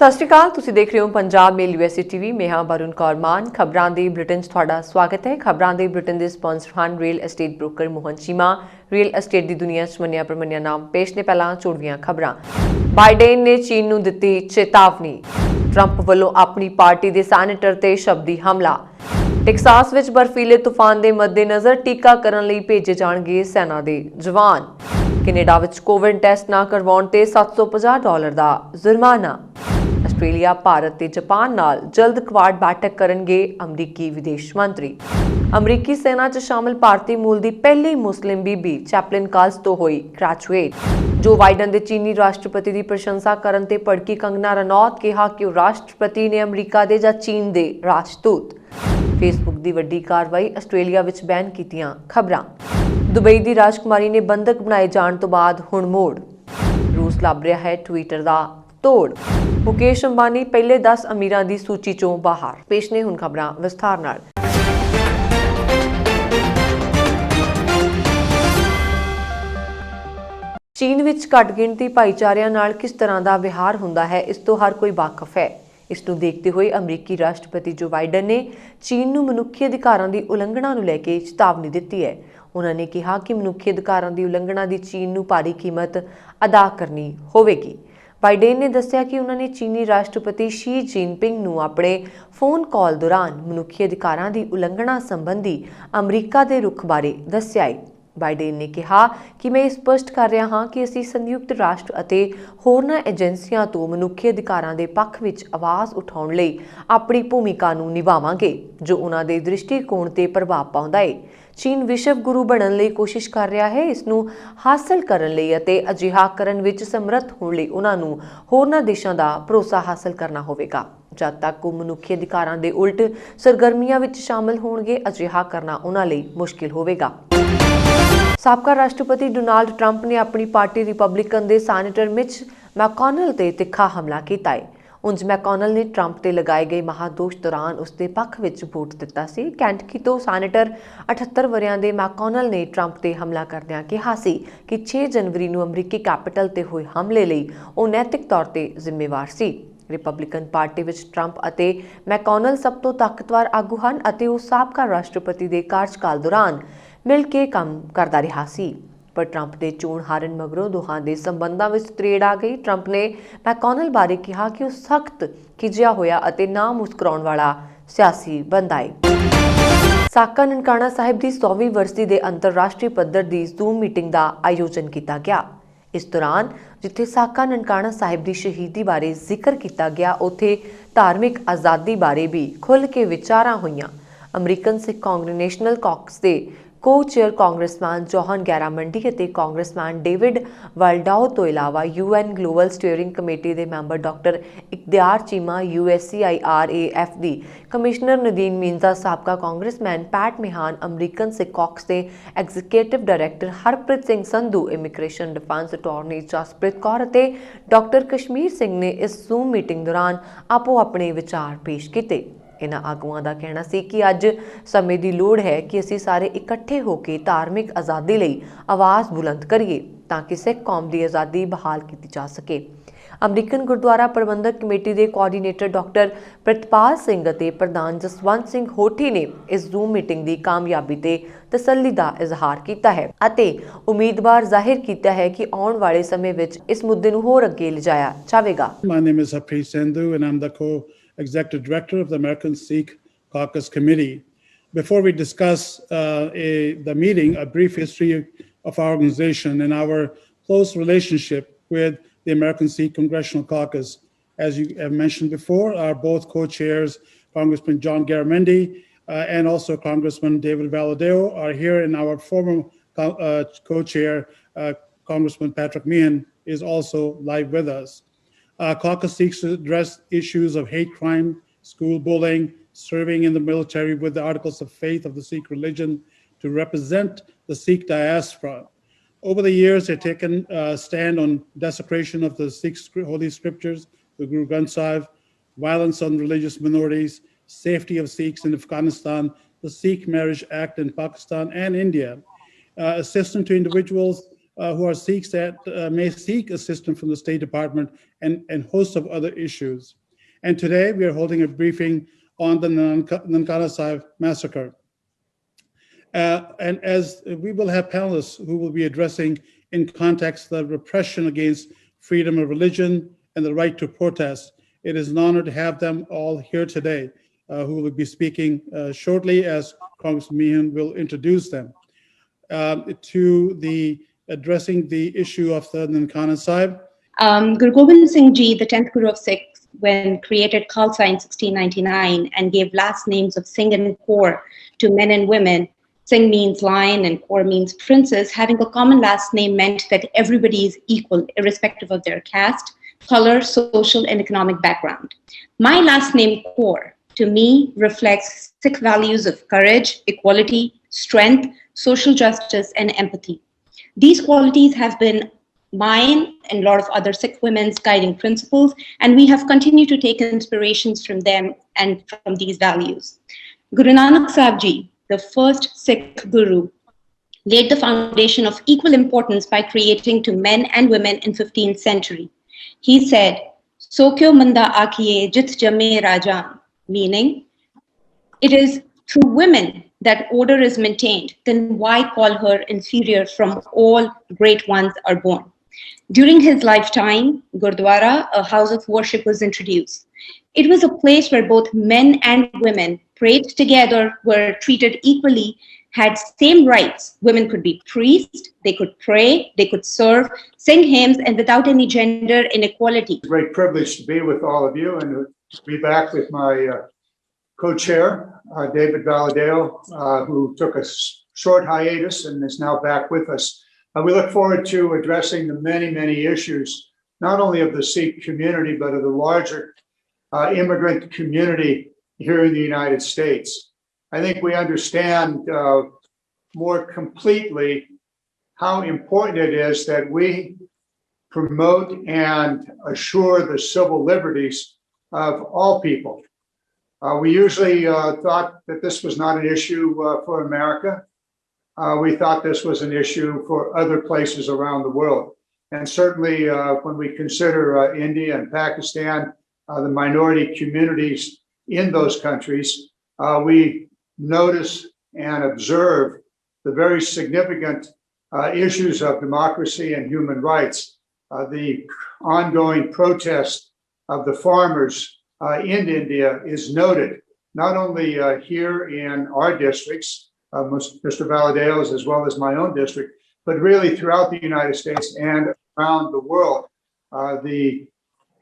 ਸਤਿ ਸ਼੍ਰੀ ਅਕਾਲ। ਤੁਸੀਂ ਦੇਖ ਰਹੇ ਹੋ ਪੰਜਾਬ ਮੇਲ USA TV। ਮੈਂ ਹਾਂ ਵਰੁਣ ਕੌਰ ਮਾਨ। ਖਬਰਾਂ ਦੇ ਬੁਲੇਟਿਨ 'ਚ ਤੁਹਾਡਾ ਸਵਾਗਤ ਹੈ। ਖਬਰਾਂ ਦੇ ਬੁਲੇਟਿਨ ਦੇ ਸਪਾਂਸਰ ਹਨ real estate broker Mohan Cheema. Real estate ਦੀ ਦੁਨੀਆ 'ਚ ਮੰਨਿਆ ਪ੍ਰਮੰਨਿਆ ਨਾਮ। ਪੇਸ਼ ਨੇ ਪਹਿਲਾਂ ਚੋਣਵੀਆਂ ਖਬਰਾਂ। ਬਾਈਡਨ ਨੇ ਚੀਨ ਨੂੰ ਦਿੱਤੀ ਚੇਤਾਵਨੀ। ਟਰੰਪ ਵੱਲੋਂ ਆਪਣੀ ਪਾਰਟੀ ਦੇ ਸੈਨੇਟਰ ਤੇ ਸ਼ਬਦੀ ਹਮਲਾ। ਟੈਕਸਾਸ ਵਿੱਚ ਬਰਫੀਲੇ ਤੂਫਾਨ ਦੇ ਮੱਦੇਨਜ਼ਰ ਟੀਕਾਕਰਨ ਲਈ ਭੇਜੇ ਜਾਣਗੇ ਸੈਨਾ ਦੇ ਜਵਾਨ। ਕੈਨੇਡਾ ਵਿੱਚ ਕੋਵਿਡ ਟੈਸਟ ਨਾ ਕਰਵਾਉਣ ਤੇ $750 ਦਾ ਜੁਰਮਾਨਾ। ਆਸਟ੍ਰੇਲੀਆ, ਭਾਰਤ ਤੇ ਜਾਪਾਨ ਨਾਲ ਜਲਦ ਕੁਆਡ ਬੈਠਕ ਕਰਨਗੇ ਅਮਰੀਕੀ ਵਿਦੇਸ਼ ਮੰਤਰੀ। ਅਮਰੀਕੀ ਸੈਨਾ 'ਚ ਸ਼ਾਮਲ ਭਾਰਤੀ ਮੂਲ ਦੀ ਪਹਿਲੀ ਮੁਸਲਿਮ ਬੀਬੀ ਚੈਪਲਿਨ ਕਾਲਜ ਤੋਂ ਹੋਈ ਗ੍ਰੈਜੂਏਟ। ਜੋ ਬਾਈਡਨ ਦੇ ਚੀਨੀ ਰਾਸ਼ਟਰਪਤੀ ਦੀ ਪ੍ਰਸ਼ੰਸਾ ਕਰਨ ਤੇ ਭੜਕੀ ਕੰਗਨਾ ਰਣੌਤ ਕਿਹਾ ਕਿ ਉਹ ਰਾਸ਼ਟਰਪਤੀ ਨੇ ਅਮਰੀਕਾ ਦੇ ਜਾਂ ਚੀਨ ਦੇ ਰਾਜਦੂਤ। ਫੇਸਬੁੱਕ ਦੀ ਵੱਡੀ ਕਾਰਵਾਈ, ਆਸਟ੍ਰੇਲੀਆ ਵਿੱਚ ਬੈਨ ਕੀਤੀਆਂ ਖਬਰਾਂ। ਦੁਬਈ ਦੀ ਰਾਜਕੁਮਾਰੀ ਨੇ ਬੰਦਕ ਬਣਾਏ ਜਾਣ ਤੋਂ ਬਾਅਦ ਹੁਣ ਮੋੜ। ਰੂਸ ਲੱਭ ਰਿਹਾ ਹੈ ਟਵਿੱਟਰ ਦਾ ਤੋੜ। ਮੁਕੇਸ਼ ਅੰਬਾਨੀ ਪਹਿਲੇ 10 ਅਮੀਰਾਂ ਦੀ ਸੂਚੀ ਚੋਂ ਬਾਹਰ। ਪੇਸ਼ ਨੇ ਹੁਣ ਖਬਰਾਂ ਵਿਸਥਾਰ ਨਾਲ। ਚੀਨ ਵਿੱਚ ਘੱਟ ਗਿਣਤੀ ਭਾਈਚਾਰਿਆਂ ਨਾਲ ਕਿਸ ਤਰ੍ਹਾਂ ਦਾ ਵਿਹਾਰ ਹੁੰਦਾ ਹੈ, ਇਸ ਤੋਂ ਹਰ ਕੋਈ ਵਾਕਫ ਹੈ। ਇਸ ਨੂੰ ਦੇਖਦੇ ਹੋਏ ਅਮਰੀਕੀ ਰਾਸ਼ਟਰਪਤੀ ਜੋ ਬਾਈਡਨ ਨੇ ਚੀਨ ਨੂੰ ਮਨੁੱਖੀ ਅਧਿਕਾਰਾਂ ਦੀ ਉਲੰਘਣਾ ਨੂੰ ਲੈ ਕੇ ਚੇਤਾਵਨੀ ਦਿੱਤੀ ਹੈ। ਉਹਨਾਂ ਨੇ ਕਿਹਾ ਕਿ ਮਨੁੱਖੀ ਅਧਿਕਾਰਾਂ ਦੀ ਉਲੰਘਣਾ ਦੀ ਚੀਨ ਨੂੰ ਭਾਰੀ ਕੀਮਤ ਅਦਾ ਕਰਨੀ ਹੋਵੇਗੀ। ਬਾਈਡਨ ਨੇ ਦੱਸਿਆ ਕਿ ਉਹਨਾਂ ਨੇ ਚੀਨੀ ਰਾਸ਼ਟਰਪਤੀ ਸ਼ੀ ਜਿਨਪਿੰਗ ਨੂੰ ਆਪਣੇ ਫੋਨ ਕਾਲ ਦੌਰਾਨ ਮਨੁੱਖੀ ਅਧਿਕਾਰਾਂ ਦੀ ਉਲੰਘਣਾ ਸੰਬੰਧੀ ਅਮਰੀਕਾ ਦੇ ਰੁਖ ਬਾਰੇ ਦੱਸਿਆ ਹੈ। ਬਾਈਡਨ ਨੇ ਕਿਹਾ ਕਿ ਮੈਂ ਇਹ ਸਪਸ਼ਟ ਕਰ ਰਿਹਾ ਹਾਂ ਕਿ ਅਸੀਂ ਸੰਯੁਕਤ ਰਾਸ਼ਟਰ ਅਤੇ ਹੋਰਨਾਂ ਏਜੰਸੀਆਂ ਤੋਂ ਮਨੁੱਖੀ ਅਧਿਕਾਰਾਂ ਦੇ ਪੱਖ ਵਿੱਚ ਆਵਾਜ਼ ਉਠਾਉਣ ਲਈ ਆਪਣੀ ਭੂਮਿਕਾ ਨੂੰ ਨਿਭਾਵਾਂਗੇ ਜੋ ਉਹਨਾਂ ਦੇ ਦ੍ਰਿਸ਼ਟੀਕੋਣ ਤੇ ਪ੍ਰਭਾਵ ਪਾਉਂਦਾ ਹੈ। ਚੀਨ ਵਿਸ਼ਵ ਗੁਰੂ ਬਣਨ ਲਈ ਕੋਸ਼ਿਸ਼ ਕਰ ਰਿਹਾ ਹੈ। ਇਸ ਨੂੰ ਹਾਸਲ ਕਰਨ ਲਈ ਅਤੇ ਅਜਿਹਾ ਕਰਨ ਵਿੱਚ ਸਮਰੱਥ ਹੋਣ ਲਈ ਉਹਨਾਂ ਨੂੰ ਹੋਰਨਾਂ ਦੇਸ਼ਾਂ ਦਾ ਭਰੋਸਾ ਹਾਸਲ ਕਰਨਾ ਹੋਵੇਗਾ। ਜਦ ਤੱਕ ਉਹ ਮਨੁੱਖੀ ਅਧਿਕਾਰਾਂ ਦੇ ਉਲਟ ਸਰਗਰਮੀਆਂ ਵਿੱਚ ਸ਼ਾਮਲ ਹੋਣਗੇ, ਅਜਿਹਾ ਕਰਨਾ ਉਹਨਾਂ ਲਈ ਮੁਸ਼ਕਿਲ ਹੋਵੇਗਾ। ਸਾਬਕਾ ਰਾਸ਼ਟਰਪਤੀ ਡੋਨਾਲਡ ਟਰੰਪ ਨੇ ਆਪਣੀ ਪਾਰਟੀ ਰਿਪਬਲਿਕਨ ਦੇ ਸੈਨੇਟਰ ਮਿਚ ਮੈਕੋਨਲ ਤੇ ਤਿੱਖਾ ਹਮਲਾ ਕੀਤਾ ਹੈ। ਉਂਝ ਮੈਕੋਨਲ ਨੇ ਟਰੰਪ ਤੇ ਲਗਾਏ ਗਏ ਮਹਾਦੋਸ਼ ਦੌਰਾਨ ਉਸ ਦੇ ਪੱਖ ਵਿੱਚ ਵੋਟ ਦਿੱਤਾ ਸੀ। ਕੈਂਟਕੀ ਤੋਂ ਸੈਨੇਟਰ 78 ਵਰ੍ਹਿਆਂ ਦੇ ਮੈਕੋਨਲ ਨੇ ਟਰੰਪ ਤੇ ਹਮਲਾ ਕਰਦਿਆਂ ਕਿਹਾ ਸੀ ਕਿ 6 ਜਨਵਰੀ ਨੂੰ ਅਮਰੀਕੀ ਕੈਪੀਟਲ ਤੇ ਹੋਏ ਹਮਲੇ ਲਈ ਉਹ ਨੈਤਿਕ ਤੌਰ ਤੇ ਜ਼ਿੰਮੇਵਾਰ ਸੀ। ਰਿਪਬਲਿਕਨ ਪਾਰਟੀ ਵਿੱਚ ਟਰੰਪ ਅਤੇ ਮੈਕੋਨਲ ਸਭ ਤੋਂ ਤਾਕਤਵਰ ਆਗੂ ਹਨ ਅਤੇ ਉਹ ਸਾਬਕਾ ਰਾਸ਼ਟਰਪਤੀ ਦੇ ਕਾਰਜਕਾਲ ਦੌਰਾਨ ਮਿਲ ਕੇ ਕੰਮ ਕਰਦਾ ਰਿਹਾ ਸੀ। ਪਰ ਟਰੰਪ ਦੇ ਚੋਣ ਹਾਰਨ ਮਗਰੋਂ ਦੋਹਾਂ ਦੇ ਸੰਬੰਧਾਂ ਵਿੱਚ ਤਰੇੜ ਆ ਗਈ। ਟਰੰਪ ਨੇ ਮੈਕੋਨਲ ਬਾਰੇ ਕਿਹਾ ਕਿ ਉਹ ਸਖਤ ਖਿਝਿਆ ਹੋਇਆ ਅਤੇ ਨਾ ਮੁਸਕਰਾਉਣ ਵਾਲਾ ਸਿਆਸੀ ਬੰਦਾ ਹੈ। ਸਾਕਾ ਨਨਕਾਣਾ ਸਾਹਿਬ ਦੀ 100ਵੀਂ ਵਰਸੀ ਦੇ ਅੰਤਰਰਾਸ਼ਟਰੀ ਪੱਧਰ ਦੀ ਜ਼ੂਮ ਮੀਟਿੰਗ ਦਾ ਆਯੋਜਨ ਕੀਤਾ ਗਿਆ। ਇਸ ਦੌਰਾਨ ਜਿੱਥੇ ਸਾਕਾ ਨਨਕਾਣਾ ਸਾਹਿਬ ਦੀ ਸ਼ਹੀਦੀ ਬਾਰੇ ਜ਼ਿਕਰ ਕੀਤਾ ਗਿਆ, ਉੱਥੇ ਧਾਰਮਿਕ ਆਜ਼ਾਦੀ ਬਾਰੇ ਵੀ ਖੁੱਲ੍ਹ ਕੇ ਵਿਚਾਰਾਂ ਹੋਈਆਂ। ਅਮਰੀਕਨ ਸਿੱਖ ਕਾਂਗਰੇਗੇਸ਼ਨਲ ਕਾਕਸ ਦੇ co-chair ਕਾਂਗਰਸਮੈਨ ਜੋਹਨ ਗੈਰਾਮੰਡੀ ਅਤੇ ਕਾਂਗਰਸਮੈਨ ਡੇਵਿਡ ਵਾਲਡਾਓ ਤੋਂ ਇਲਾਵਾ UN ਗਲੋਬਲ ਸਟੀਅਰਿੰਗ ਕਮੇਟੀ ਦੇ ਮੈਂਬਰ ਡਾਕਟਰ ਇਕਤਿਆਰ ਚੀਮਾ, USCIRAF ਦੀ ਕਮਿਸ਼ਨਰ ਨਦੀਨ ਮੀਨਜ਼ਾ, ਸਾਬਕਾ ਕਾਂਗਰਸਮੈਨ ਪੈਟ ਮਿਹਾਨ, ਅਮਰੀਕਨ ਸਿੱਖ ਕਾਕਸ ਦੇ executive director Harpreet Singh Sandhu, immigration defence attorney Jaspreet Kaur ਅਤੇ ਡਾਕਟਰ ਕਸ਼ਮੀਰ ਸਿੰਘ ਨੇ ਇਸ ਜ਼ੂਮ ਮੀਟਿੰਗ ਦੌਰਾਨ ਆਪੋ ਆਪਣੇ ਵਿਚਾਰ ਪੇਸ਼ ਕੀਤੇ। ਇਹਨਾਂ ਆਗੂਆਂ ਦਾ ਕਹਿਣਾ ਸੀ ਕਿ ਅੱਜ ਸਮੇਂ ਦੀ ਲੋੜ ਹੈ ਕਿ ਅਸੀਂ ਸਾਰੇ ਇਕੱਠੇ ਹੋ ਕੇ ਧਾਰਮਿਕ ਆਜ਼ਾਦੀ ਲਈ ਆਵਾਜ਼ ਬੁਲੰਦ ਕਰੀਏ ਤਾਂ ਕਿ ਸਿੱਖ ਕੌਮ ਦੀ ਆਜ਼ਾਦੀ ਬਹਾਲ ਕੀਤੀ ਜਾ ਸਕੇ। ਅਮਰੀਕਨ ਗੁਰਦੁਆਰਾ ਪ੍ਰਬੰਧਕ ਕਮੇਟੀ ਦੇ ਕੋਆਰਡੀਨੇਟਰ ਡਾਕਟਰ ਪ੍ਰਿਤਪਾਲ ਸਿੰਘ ਅਤੇ ਪ੍ਰਧਾਨ ਜਸਵੰਤ ਸਿੰਘ ਹੋਠੀ ਨੇ ਇਸ ਜ਼ੂਮ ਮੀਟਿੰਗ ਦੀ ਕਾਮਯਾਬੀ ਤੇ ਤਸੱਲੀ ਦਾ ਇਜ਼ਹਾਰ ਕੀਤਾ ਹੈ ਅਤੇ ਉਮੀਦਵਾਰ ਜ਼ਾਹਿਰ ਕੀਤਾ ਹੈ ਕਿ ਆਉਣ ਵਾਲੇ ਸਮੇਂ ਵਿੱਚ ਇਸ ਮੁੱਦੇ ਨੂੰ ਹੋਰ ਅੱਗੇ ਲਿਜਾਇਆ ਜਾਵੇਗਾ। My name is Harpreet Sindhu and I'm the Co-Executive Director of the American Sikh Caucus Committee. Before we discuss the meeting, a brief history of our organization and our close relationship with the American Sikh Congressional Caucus. As you have mentioned before, our both co-chairs, Congressman John Garamendi and also Congressman David Valadao, are here, and our former co-chair, Congressman Patrick Meehan, is also live with us. Caucus seeks to address issues of hate crime, school bullying, serving in the military with the articles of faith of the Sikh religion to represent the Sikh diaspora. Over the years, they've taken a stand on desecration of the Sikh holy scriptures, the Guru Granth Sahib, violence on religious minorities, safety of Sikhs in Afghanistan, the Sikh Marriage Act in Pakistan and India, assistance to individuals who are Sikhs that may seek assistance from the State Department and host of other issues. And today we are holding a briefing on the Nankana Sahib massacre. And as we will have panelists who will be addressing in context the repression against freedom of religion and the right to protest, it is an honor to have them all here today, who will be speaking shortly as Congressman Meehan will introduce them. To the addressing the issue of the Nankana Sahib. Guru Gobind Singh Ji, the 10th Guru of Sikhs, when created Khalsa in 1699 and gave last names of Singh and Kaur to men and women. Singh means lion and Kaur means princess. Having a common last name meant that everybody is equal, irrespective of their caste, color, social, and economic background. My last name, Kaur, to me reflects Sikh values of courage, equality, strength, social justice, and empathy. These qualities have been mine and a lot of other Sikh women's guiding principles, and we have continued to take inspirations from them and from these values. Guru Nanak Sahib Ji, the first Sikh Guru, laid the foundation of equal importance by creating to men and women in 15th century. He said, "So kyo manda akhiye jit jamme rajan," meaning, it is through women that order is maintained, then why call her inferior from all great ones are born? During his lifetime, Gurdwara, a house of worship, was introduced. It was a place where both men and women prayed together, were treated equally, had same rights. Women could be priests, they could pray, they could serve, sing hymns, and without any gender inequality. It's a great privilege to be with all of you and to be back with my co-chair, David Valadao, who took a short hiatus and is now back with us. We look forward to addressing the many, many issues, not only of the Sikh community, but of the larger immigrant community here in the United States. I think we understand more completely how important it is that we promote and assure the civil liberties of all people. We usually thought that this was not an issue for America. We thought this was an issue for other places around the world. And certainly when we consider India and Pakistan, the minority communities in those countries, we notice and observe the very significant issues of democracy and human rights. The ongoing protest of the farmers in India is noted, not only here in our districts, Mr. Valadao's as well as my own district, but really throughout the United States and around the world. The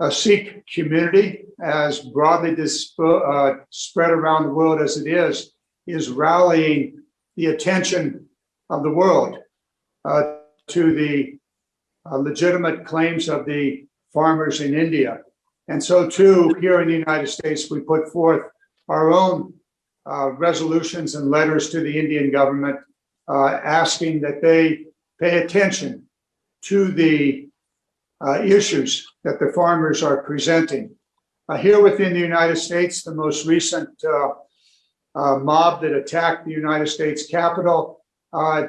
Sikh community, as broadly spread around the world as it is rallying the attention of the world to the legitimate claims of the farmers in India. And so too, here in the United States, we put forth our own resolutions and letters to the Indian government asking that they pay attention to the issues that the farmers are presenting. Here within the United States, the most recent mob that attacked the United States Capitol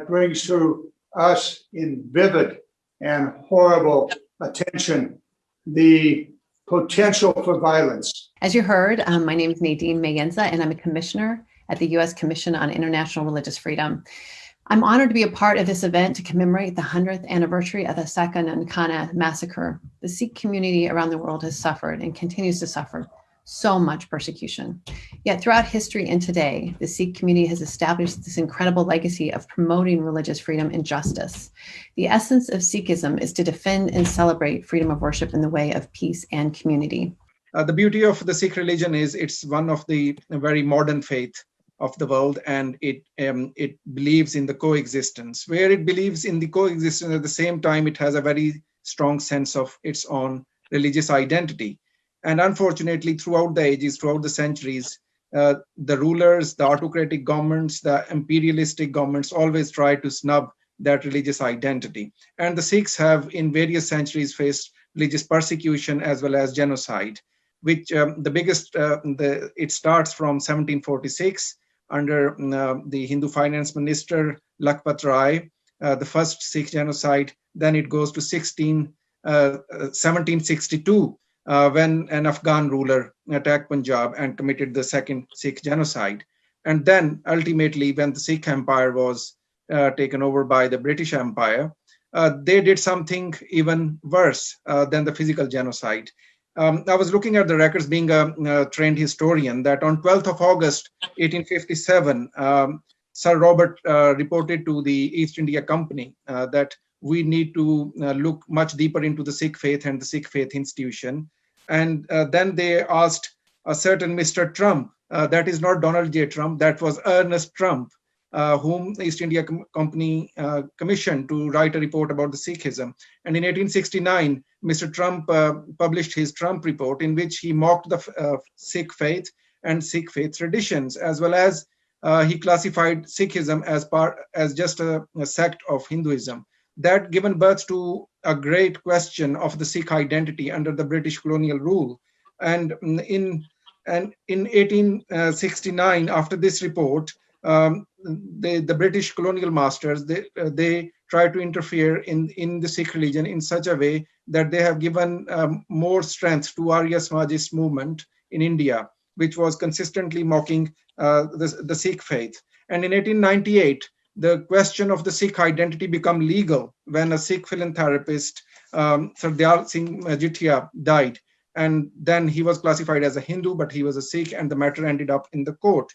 brings to us in vivid and horrible attention the potential for violence. As you heard, my name is Nadine Mayenza, and I'm a commissioner at the U.S. Commission on International Religious Freedom. I'm honored to be a part of this event to commemorate the 100th anniversary of the Sakha Nankana massacre. The Sikh community around the world has suffered and continues to suffer so much persecution. Yet throughout history and today, the Sikh community has established this incredible legacy of promoting religious freedom and justice. The essence of Sikhism is to defend and celebrate freedom of worship in the way of peace and community. The beauty of the Sikh religion is it's one of the very modern faith of the world, and it believes in the coexistence. Where it believes in the coexistence, at the same time, it has a very strong sense of its own religious identity. And unfortunately, throughout the ages, throughout the centuries, the rulers, the autocratic governments, the imperialistic governments always try to snub that religious identity. And the Sikhs have in various centuries faced religious persecution as well as genocide, which the biggest, it starts from 1746 under the Hindu finance minister Lakhpat Rai, the first Sikh genocide. Then it goes to 1762, when an Afghan ruler attacked Punjab and committed the second Sikh genocide. And then ultimately, when the Sikh Empire was taken over by the British Empire, they did something even worse than the physical genocide. I was looking at the records, being a trained historian, that on 12th of August, 1857, Sir Robert reported to the East India Company that we need to look much deeper into the Sikh faith and the Sikh faith institution. And then they asked a certain Mr. Trump, that is not Donald J. Trump, that was Ernest Trump, whom the East India Company commissioned to write a report about the Sikhism. And in 1869, Mr. Trump published his Trump report, in which he mocked the Sikh faith and Sikh faith traditions, as well as he classified Sikhism as just a sect of Hinduism. That given birth to a great question of the Sikh identity under the British colonial rule. And in 1869, after this report, the British colonial masters, they tried to interfere in the Sikh religion in such a way that they have given more strength to Arya Samajist movement in India, which was consistently mocking the Sikh faith. And in 1898, the question of the Sikh identity became legal when a Sikh philanthropist, Sardar Singh Jithia, died. And then he was classified as a Hindu, but he was a Sikh, and the matter ended up in the court.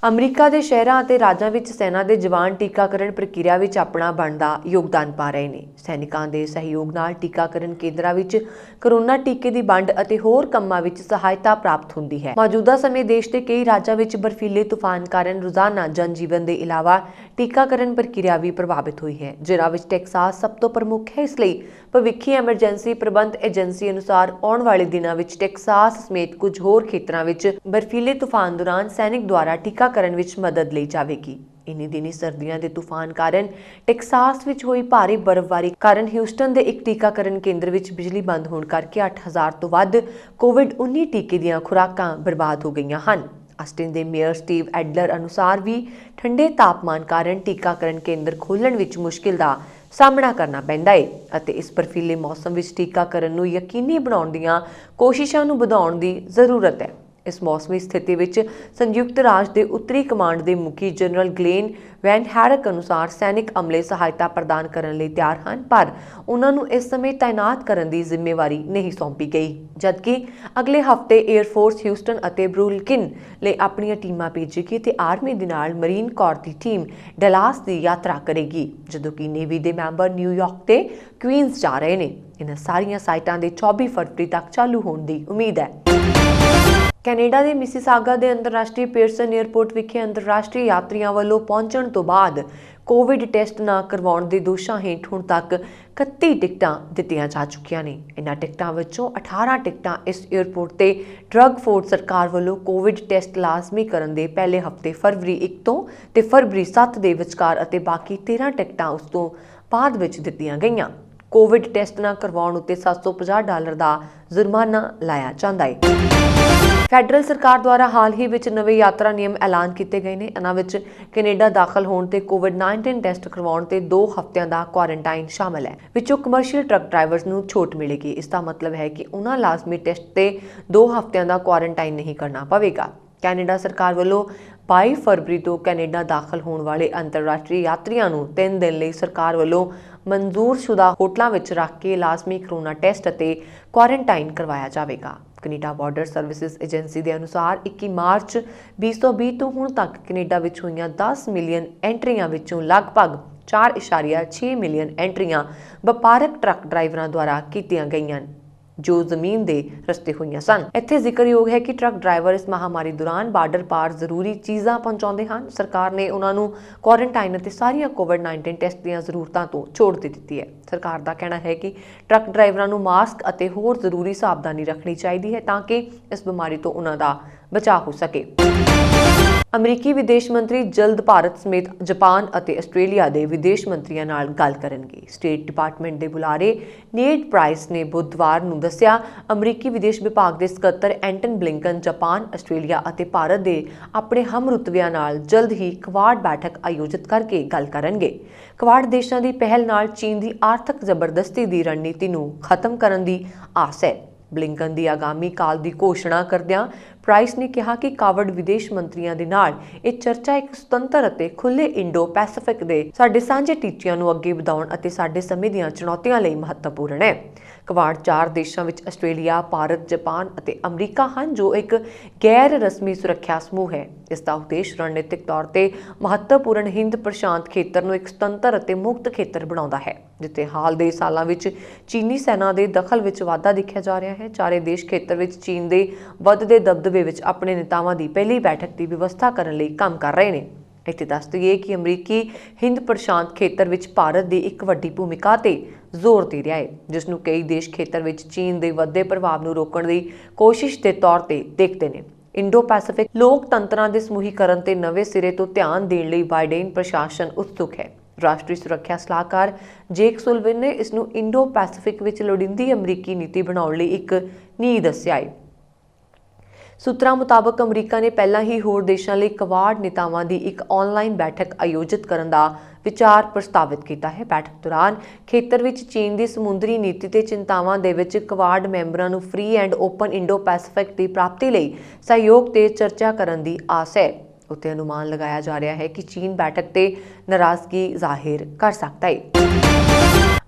America ਦੇ ਸ਼ਹਿਰਾਂ ਅਤੇ ਰਾਜਾਂ ਵਿੱਚ ਸੈਨਾ ਦੇ ਜਵਾਨ ਟੀਕਾਕਰਨ ਪ੍ਰਕਿਰਿਆ ਵਿੱਚ ਆਪਣਾ ਬਣਦਾ ਯੋਗਦਾਨ ਪਾ ਰਹੇ ਨੇ। ਸੈਨਿਕਾਂ ਦੇ ਸਹਿਯੋਗ ਨਾਲ ਟੀਕਾਕਰਨ ਕੇਂਦਰਾਂ ਵਿੱਚ ਕਰੋਨਾ ਟੀਕੇ ਦੀ ਵੰਡ ਅਤੇ ਹੋਰ ਕੰਮਾਂ ਵਿੱਚ ਸਹਾਇਤਾ ਪ੍ਰਾਪਤ ਹੁੰਦੀ ਹੈ। ਮੌਜੂਦਾ ਸਮੇਂ ਦੇਸ਼ ਦੇ ਕਈ ਰਾਜਾਂ ਵਿੱਚ ਬਰਫੀਲੇ ਤੂਫਾਨ ਕਾਰਨ ਰੋਜ਼ਾਨਾ ਜਨਜੀਵਨ ਦੇ ਇਲਾਵਾ ਟੀਕਾਕਰਨ ਪ੍ਰਕਿਰਿਆ ਵੀ ਪ੍ਰਭਾਵਿਤ ਹੋਈ ਹੈ, ਜਿਨ੍ਹਾਂ ਵਿੱਚ ਟੈਕਸਾਸ ਸਭ ਤੋਂ ਪ੍ਰਮੁੱਖ ਹੈ। ਇਸ ਲਈ ਭਵਿੱਖੀ ਐਮਰਜੈਂਸੀ ਪ੍ਰਬੰਧ ਏਜੰਸੀ ਅਨੁਸਾਰ ਆਉਣ ਵਾਲੇ ਦਿਨਾਂ ਵਿੱਚ ਟੈਕਸਾਸ ਸਮੇਤ ਕੁਝ ਹੋਰ ਖੇਤਰਾਂ ਵਿੱਚ ਬਰਫੀਲੇ ਤੂਫਾਨ ਦੌਰਾਨ ਸੈਨਿਕ ਦੁਆਰਾ ਟੀਕਾਕਰਨ ਵਿੱਚ ਮਦਦ ਲਈ ਜਾਵੇਗੀ। ਇਨੀ ਦਿਨੀ ਸਰਦੀਆਂ ਦੇ ਤੂਫਾਨ ਕਾਰਨ ਟੈਕਸਾਸ ਵਿੱਚ ਹੋਈ ਭਾਰੀ ਬਰਫ਼ਬਾਰੀ ਕਾਰਨ ਹਿਊਸਟਨ ਦੇ ਇੱਕ ਟੀਕਾਕਰਨ ਕੇਂਦਰ ਵਿੱਚ ਬਿਜਲੀ ਬੰਦ ਹੋਣ ਕਰਕੇ 8000 ਤੋਂ ਵੱਧ ਕੋਵਿਡ-19 ਟੀਕੇ ਦੀਆਂ ਖੁਰਾਕਾਂ ਬਰਬਾਦ ਹੋ ਗਈਆਂ ਹਨ। ਆਸਟਿਨ ਦੇ ਮੇਅਰ ਸਟੀਵ ਐਡਲਰ ਅਨੁਸਾਰ ਵੀ ਠੰਡੇ ਤਾਪਮਾਨ ਕਾਰਨ ਟੀਕਾਕਰਨ ਕੇਂਦਰ ਖੋਲ੍ਹਣ ਵਿੱਚ ਮੁਸ਼ਕਿਲ ਦਾ ਸਾਹਮਣਾ ਕਰਨਾ ਪੈਂਦਾ ਹੈ ਅਤੇ ਇਸ ਬਰਫੀਲੇ ਮੌਸਮ ਵਿੱਚ ਟੀਕਾਕਰਨ ਨੂੰ ਯਕੀਨੀ ਬਣਾਉਣ ਦੀਆਂ ਕੋਸ਼ਿਸ਼ਾਂ ਨੂੰ ਵਧਾਉਣ ਦੀ ਜ਼ਰੂਰਤ ਹੈ। ਇਸ ਮੌਸਮੀ ਸਥਿਤੀ ਵਿੱਚ ਸੰਯੁਕਤ ਰਾਜ ਦੇ ਉੱਤਰੀ ਕਮਾਂਡ ਦੇ ਮੁਖੀ ਜਨਰਲ ਗਲੇਨ ਵੈਨ ਹੈਰਕ ਅਨੁਸਾਰ ਸੈਨਿਕ ਅਮਲੇ ਸਹਾਇਤਾ ਪ੍ਰਦਾਨ ਕਰਨ ਲਈ ਤਿਆਰ ਹਨ, ਪਰ ਉਹਨਾਂ ਨੂੰ ਇਸ ਸਮੇਂ ਤਾਇਨਾਤ ਕਰਨ ਦੀ ਜ਼ਿੰਮੇਵਾਰੀ ਨਹੀਂ ਸੌਂਪੀ ਗਈ, ਜਦਕਿ ਅਗਲੇ ਹਫ਼ਤੇ ਏਅਰਫੋਰਸ ਹਿਊਸਟਨ ਅਤੇ ਬਰੁਕਲਿਨ ਲਈ ਆਪਣੀਆਂ ਟੀਮਾਂ ਭੇਜੇਗੀ ਤੇ ਆਰਮੀ ਦੇ ਨਾਲ ਮਰੀਨ ਕੋਰ ਦੀ ਟੀਮ ਡਲਾਸ ਦੀ ਯਾਤਰਾ ਕਰੇਗੀ, ਜਦੋਂ ਕਿ ਨੇਵੀ ਦੇ ਮੈਂਬਰ ਨਿਊਯਾਰਕ ਤੇ ਕੁਈਨਜ਼ ਜਾ ਰਹੇ ਨੇ। ਇਹਨਾਂ ਸਾਰੀਆਂ ਸਾਈਟਾਂ ਦੇ 24 ਫਰਵਰੀ ਤੱਕ ਚਾਲੂ ਹੋਣ ਦੀ ਉਮੀਦ ਹੈ। ਕੈਨੇਡਾ ਦੇ ਮਿਸੀਸਾਗਾ ਦੇ ਅੰਤਰਰਾਸ਼ਟਰੀ ਪੀਅਰਸਨ ਏਅਰਪੋਰਟ ਵਿਖੇ ਅੰਤਰਰਾਸ਼ਟਰੀ ਯਾਤਰੀਆਂ ਵੱਲੋਂ ਪਹੁੰਚਣ ਤੋਂ ਬਾਅਦ ਕੋਵਿਡ ਟੈਸਟ ਨਾ ਕਰਵਾਉਣ ਦੇ ਦੋਸ਼ਾਂ ਹੇਠ ਹੁਣ ਤੱਕ 31 ਟਿਕਟਾਂ ਦਿੱਤੀਆਂ ਜਾ ਚੁੱਕੀਆਂ ਨੇ। ਇਹਨਾਂ ਟਿਕਟਾਂ ਵਿੱਚੋਂ 18 ਟਿਕਟਾਂ ਇਸ ਏਅਰਪੋਰਟ ਤੇ ਡਰੱਗ ਫੋਰਡ ਸਰਕਾਰ ਵੱਲੋਂ ਕੋਵਿਡ ਟੈਸਟ ਲਾਜ਼ਮੀ ਕਰਨ ਦੇ ਪਹਿਲੇ ਹਫ਼ਤੇ ਫਰਵਰੀ 1 ਤੋਂ ਤੇ ਫਰਵਰੀ 7 ਦੇ ਵਿਚਕਾਰ ਅਤੇ ਬਾਕੀ 13 ਟਿਕਟਾਂ ਉਸ ਤੋਂ ਬਾਅਦ ਵਿੱਚ ਦਿੱਤੀਆਂ ਗਈਆਂ। ਕੋਵਿਡ ਟੈਸਟ ਨਾ ਕਰਵਾਉਣ ਉੱਤੇ $750 ਦਾ ਜੁਰਮਾਨਾ ਲਾਇਆ ਜਾਂਦਾ ਹੈ। ਫੈਡਰਲ ਸਰਕਾਰ ਦੁਆਰਾ ਹਾਲ ਹੀ ਵਿੱਚ ਨਵੇਂ ਯਾਤਰਾ ਨਿਯਮ ਐਲਾਨ ਕੀਤੇ ਗਏ ਨੇ। ਇਹਨਾਂ ਵਿੱਚ ਕੈਨੇਡਾ ਦਾਖਲ ਹੋਣ ਤੇ ਕੋਵਿਡ-19 ਟੈਸਟ ਕਰਵਾਉਣ ਤੇ 2 ਹਫ਼ਤਿਆਂ ਦਾ ਕੁਆਰੰਟਾਈਨ ਸ਼ਾਮਲ ਹੈ। ਵਿੱਚੋਂ ਕਮਰਸ਼ੀਅਲ ਟਰੱਕ ਡਰਾਈਵਰਸ ਨੂੰ ਛੋਟ ਮਿਲੇਗੀ। ਇਸ ਦਾ ਮਤਲਬ ਹੈ ਕਿ ਉਹਨਾਂ ਲਾਜ਼ਮੀ ਟੈਸਟ ਤੇ 2 ਹਫ਼ਤਿਆਂ ਦਾ ਕੁਆਰੰਟਾਈਨ ਨਹੀਂ ਕਰਨਾ ਪਵੇਗਾ। ਕੈਨੇਡਾ ਸਰਕਾਰ ਵੱਲੋਂ 22 ਫਰਵਰੀ ਤੋਂ ਕੈਨੇਡਾ ਦਾਖਲ ਹੋਣ ਵਾਲੇ ਅੰਤਰਰਾਸ਼ਟਰੀ ਯਾਤਰੀਆਂ ਨੂੰ 3 ਦਿਨ ਲਈ ਸਰਕਾਰ ਵੱਲੋਂ ਮਨਜ਼ੂਰਸ਼ੁਦਾ ਹੋਟਲਾਂ ਵਿੱਚ ਰੱਖ ਕੇ ਲਾਜ਼ਮੀ ਕਰੋਨਾ ਟੈਸਟ ਅਤੇ ਕੁਆਰੰਟਾਈਨ ਕਰਵਾਇਆ ਜਾਵੇਗਾ। ਕੈਨੇਡਾ ਬਾਰਡਰ ਸਰਵਿਸਿਜ਼ ਏਜੰਸੀ ਦੇ ਅਨੁਸਾਰ 21 ਮਾਰਚ 2020 ਤੋਂ ਹੁਣ ਤੱਕ ਕੈਨੇਡਾ ਵਿੱਚ ਹੋਈਆਂ 10 ਮਿਲੀਅਨ ਐਂਟਰੀਆਂ ਵਿੱਚੋਂ ਲਗਭਗ 4.6 ਮਿਲੀਅਨ ਐਂਟਰੀਆਂ ਵਪਾਰਕ ਟਰੱਕ ਡਰਾਈਵਰਾਂ ਦੁਆਰਾ ਕੀਤੀਆਂ ਗਈਆਂ ਜੋ ਜ਼ਮੀਨ ਦੇ ਰਸਤੇ ਹੋਈਆਂ ਸਨ। ਇੱਥੇ ਜ਼ਿਕਰਯੋਗ ਹੈ ਕਿ ਟਰੱਕ ਡਰਾਈਵਰ ਇਸ ਮਹਾਮਾਰੀ ਦੌਰਾਨ ਬਾਰਡਰ ਪਾਰ ਜ਼ਰੂਰੀ ਚੀਜ਼ਾਂ ਪਹੁੰਚਾਉਂਦੇ ਹਨ। ਸਰਕਾਰ ਨੇ ਉਹਨਾਂ ਨੂੰ ਕੁਆਰੰਟਾਈਨ ਅਤੇ ਸਾਰੀਆਂ ਕੋਵਿਡ-19 ਟੈਸਟ ਦੀਆਂ ਜ਼ਰੂਰਤਾਂ ਤੋਂ ਛੋਟ ਦੇ ਦਿੱਤੀ ਹੈ। ਸਰਕਾਰ ਦਾ ਕਹਿਣਾ ਹੈ ਕਿ ਟਰੱਕ ਡਰਾਈਵਰਾਂ ਨੂੰ ਮਾਸਕ ਅਤੇ ਹੋਰ ਜ਼ਰੂਰੀ ਸਾਵਧਾਨੀ ਰੱਖਣੀ ਚਾਹੀਦੀ ਹੈ ਤਾਂ ਕਿ ਇਸ ਬਿਮਾਰੀ ਤੋਂ ਉਹਨਾਂ ਦਾ ਬਚਾਅ ਹੋ ਸਕੇ। ਅਮਰੀਕੀ ਵਿਦੇਸ਼ ਮੰਤਰੀ ਜਲਦ ਭਾਰਤ ਸਮੇਤ ਜਾਪਾਨ ਅਤੇ ਆਸਟ੍ਰੇਲੀਆ ਦੇ ਵਿਦੇਸ਼ ਮੰਤਰੀਆਂ ਨਾਲ ਗੱਲ ਕਰਨਗੇ। ਸਟੇਟ ਡਿਪਾਰਟਮੈਂਟ ਦੇ ਬੁਲਾਰੇ ਨੇਡ ਪ੍ਰਾਈਸ ਨੇ ਬੁੱਧਵਾਰ ਨੂੰ ਦੱਸਿਆ, ਅਮਰੀਕੀ ਵਿਦੇਸ਼ ਵਿਭਾਗ ਦੇ ਸਕੱਤਰ ਐਂਟਨ ਬਲਿੰਕਨ ਜਾਪਾਨ, ਆਸਟ੍ਰੇਲੀਆ ਅਤੇ ਭਾਰਤ ਦੇ ਆਪਣੇ ਹਮਰੁਤਬਿਆਂ ਨਾਲ ਜਲਦ ਹੀ ਕੁਆਡ ਬੈਠਕ ਆਯੋਜਿਤ ਕਰਕੇ ਗੱਲ ਕਰਨਗੇ। ਕੁਆਡ ਦੇਸ਼ਾਂ ਦੀ ਪਹਿਲ ਨਾਲ ਚੀਨ ਦੀ ਆਰਥਿਕ ਜ਼ਬਰਦਸਤੀ ਦੀ ਰਣਨੀਤੀ ਨੂੰ ਖਤਮ ਕਰਨ ਦੀ ਆਸ ਹੈ। ਬਲਿੰਕਨ ਦੀ ਆਗਾਮੀ ਕਾਲ ਦੀ ਘੋਸ਼ਣਾ ਕਰਦਿਆਂ ਪ੍ਰਾਈਸ ਨੇ ਕਿਹਾ ਕਿ ਕਾਵਡ ਵਿਦੇਸ਼ ਮੰਤਰੀਆਂ ਦੇ ਨਾਲ ਇਹ ਚਰਚਾ ਇੱਕ ਸੁਤੰਤਰ ਅਤੇ ਖੁੱਲ੍ਹੇ ਇੰਡੋ ਪੈਸੀਫਿਕ ਦੇ ਸਾਡੇ ਸਾਂਝੇ ਟੀਚਿਆਂ ਨੂੰ ਅੱਗੇ ਵਧਾਉਣ ਅਤੇ ਸਾਡੇ ਸਮੇਂ ਦੀਆਂ ਚੁਣੌਤੀਆਂ ਲਈ ਮਹੱਤਵਪੂਰਨ ਹੈ। ਕੁਆਡ 4 ਦੇਸ਼ਾਂ ਵਿੱਚ ਆਸਟ੍ਰੇਲੀਆ, ਭਾਰਤ, ਜਾਪਾਨ ਅਤੇ ਅਮਰੀਕਾ ਹਨ, ਜੋ ਇੱਕ ਗੈਰ ਰਸਮੀ ਸੁਰੱਖਿਆ ਸਮੂਹ ਹੈ। ਇਸ ਦਾ ਉਦੇਸ਼ ਰਣਨੀਤਿਕ ਤੌਰ ਤੇ ਮਹੱਤਵਪੂਰਨ ਹਿੰਦ ਪ੍ਰਸ਼ਾਂਤ ਖੇਤਰ ਨੂੰ ਇੱਕ ਸੁਤੰਤਰ ਅਤੇ ਮੁਕਤ ਖੇਤਰ ਬਣਾਉਂਦਾ ਹੈ, ਜਿੱਥੇ ਹਾਲ ਦੇ ਸਾਲਾਂ ਵਿੱਚ ਚੀਨੀ ਸੈਨਾ ਦੇ ਦਖਲ ਵਿੱਚ ਵਾਧਾ ਦੇਖਿਆ ਜਾ ਰਿਹਾ ਹੈ। ਚਾਰੇ ਦੇਸ਼ ਖੇਤਰ ਵਿੱਚ ਚੀਨ ਦੇ ਵੱਧਦੇ ਦਬਦਬੇ ਵਿੱਚ ਆਪਣੇ ਨੇਤਾਵਾਂ ਦੀ ਪਹਿਲੀ ਬੈਠਕ ਦੀ ਵਿਵਸਥਾ ਕਰਨ ਲਈ ਕੰਮ ਕਰ ਰਹੇ ਨੇ। ਇੱਥੇ ਦੱਸ ਦਈਏ ਕਿ ਅਮਰੀਕੀ ਹਿੰਦ ਪ੍ਰਸ਼ਾਂਤ ਖੇਤਰ ਵਿੱਚ ਭਾਰਤ ਦੀ ਇੱਕ ਵੱਡੀ ਭੂਮਿਕਾ ਤੇ ਜ਼ੋਰ ਦੇ ਰਿਹਾ ਹੈ, ਜਿਸ ਨੂੰ ਕਈ ਦੇਸ਼ ਖੇਤਰ ਵਿੱਚ ਚੀਨ ਦੇ ਵੱਧਦੇ ਪ੍ਰਭਾਵ ਨੂੰ ਰੋਕਣ ਦੀ ਕੋਸ਼ਿਸ਼ ਦੇ ਤੌਰ ਤੇ ਦੇਖਦੇ ਨੇ। ਇੰਡੋ ਪੈਸੀਫਿਕ ਲੋਕਤੰਤਰਾਂ ਦੇ ਸਮੂਹੀਕਰਨ ਤੇ ਨਵੇਂ ਸਿਰੇ ਤੋਂ ਧਿਆਨ ਦੇਣ ਲਈ ਬਾਈਡਨ ਪ੍ਰਸ਼ਾਸਨ ਉਤਸੁਕ ਹੈ। ਰਾਸ਼ਟਰੀ ਸੁਰੱਖਿਆ ਸਲਾਹਕਾਰ ਜੇਕ ਸੁਲਵਨ ਨੇ ਇਸ ਨੂੰ ਇੰਡੋ ਪੈਸੀਫਿਕ ਵਿੱਚ ਲੋੜੀਂਦੀ ਅਮਰੀਕੀ ਨੀਤੀ ਬਣਾਉਣ ਲਈ ਇੱਕ ਨੀਂਹ ਦੱਸਿਆ ਹੈ। ਸੂਤਰਾਂ ਮੁਤਾਬਕ ਅਮਰੀਕਾ ਨੇ ਪਹਿਲਾਂ ਹੀ ਹੋਰ ਦੇਸ਼ਾਂ ਲਈ ਕੁਆਡ ਨੇਤਾਵਾਂ ਦੀ ਇੱਕ ਆਨਲਾਈਨ ਬੈਠਕ ਆਯੋਜਿਤ ਕਰਨ ਦਾ ਵਿਚਾਰ ਪ੍ਰਸਤਾਵਿਤ ਕੀਤਾ ਹੈ। ਬੈਠਕ ਦੌਰਾਨ ਖੇਤਰ ਵਿੱਚ ਚੀਨ ਦੀ ਸਮੁੰਦਰੀ ਨੀਤੀ ਤੇ ਚਿੰਤਾਵਾਂ ਦੇ ਵਿੱਚ ਕੁਆਡ ਮੈਂਬਰਾਂ ਨੂੰ free and open Indo Pacific ਦੀ ਪ੍ਰਾਪਤੀ ਲਈ ਸਹਿਯੋਗ ਤੇ ਚਰਚਾ ਕਰਨ ਦੀ ਆਸ ਹੈ। ਉੱਤੇ ਅਨੁਮਾਨ ਲਗਾਇਆ ਜਾ ਰਿਹਾ ਹੈ ਕਿ ਚੀਨ ਬੈਠਕ ਤੇ ਨਾਰਾਜ਼ਗੀ ਜ਼ਾਹਿਰ ਕਰ ਸਕਦਾ ਹੈ।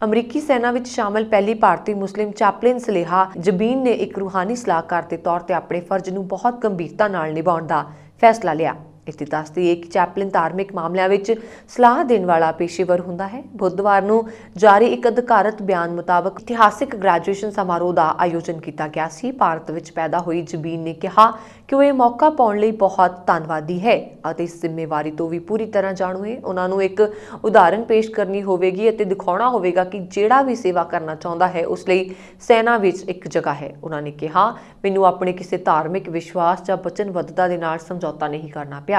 ਅਮਰੀਕੀ ਸੈਨਾ ਵਿੱਚ ਸ਼ਾਮਲ ਪਹਿਲੀ ਭਾਰਤੀ ਮੁਸਲਿਮ ਚੈਪਲਿਨ ਸਲੇਹਾ ਜਬੀਨ ਨੇ ਇੱਕ ਰੂਹਾਨੀ ਸਲਾਹਕਾਰ ਦੇ ਤੌਰ ਤੇ ਆਪਣੇ ਫਰਜ਼ ਨੂੰ ਬਹੁਤ ਗੰਭੀਰਤਾ ਨਾਲ ਨਿਭਾਉਣ ਦਾ ਫੈਸਲਾ ਲਿਆ। ਇਸਦੀ ਦੱਸਦੀ ਹੈ ਕਿ ਚੈਪਲਿਨ ਧਾਰਮਿਕ ਮਾਮਲਿਆਂ ਵਿੱਚ ਸਲਾਹ ਦੇਣ ਵਾਲਾ ਪੇਸ਼ੇਵਰ ਹੁੰਦਾ ਹੈ। ਬੁੱਧਵਾਰ ਨੂੰ ਜਾਰੀ ਇੱਕ ਅਧਿਕਾਰਤ ਬਿਆਨ ਮੁਤਾਬਕ ਇਤਿਹਾਸਿਕ ਗ੍ਰੈਜੂਏਸ਼ਨ ਸਮਾਰੋਹ ਦਾ ਆਯੋਜਨ ਕੀਤਾ ਗਿਆ ਸੀ। ਭਾਰਤ ਵਿੱਚ ਪੈਦਾ ਹੋਈ ਜਬੀਨ ਨੇ ਕਿਹਾ ਕਿ ਉਹ ਇਹ ਮੌਕਾ ਪਾਉਣ ਲਈ ਬਹੁਤ ਧੰਨਵਾਦੀ ਹੈ ਅਤੇ ਇਸ ਜ਼ਿੰਮੇਵਾਰੀ ਤੋਂ ਵੀ ਪੂਰੀ ਤਰ੍ਹਾਂ ਜਾਣੂ ਹੈ। ਉਹਨਾਂ ਨੂੰ ਇੱਕ ਉਦਾਹਰਣ ਪੇਸ਼ ਕਰਨੀ ਹੋਵੇਗੀ ਅਤੇ ਦਿਖਾਉਣਾ ਹੋਵੇਗਾ ਕਿ ਜਿਹੜਾ ਵੀ ਸੇਵਾ ਕਰਨਾ ਚਾਹੁੰਦਾ ਹੈ ਉਸ ਲਈ ਸੈਨਾ ਵਿੱਚ ਇੱਕ ਜਗ੍ਹਾ ਹੈ। ਉਹਨਾਂ ਨੇ ਕਿਹਾ, ਮੈਨੂੰ ਆਪਣੇ ਕਿਸੇ ਧਾਰਮਿਕ ਵਿਸ਼ਵਾਸ ਜਾਂ ਵਚਨਬੱਧਤਾ ਦੇ ਨਾਲ ਸਮਝੌਤਾ ਨਹੀਂ ਕਰਨਾ ਪਿਆ।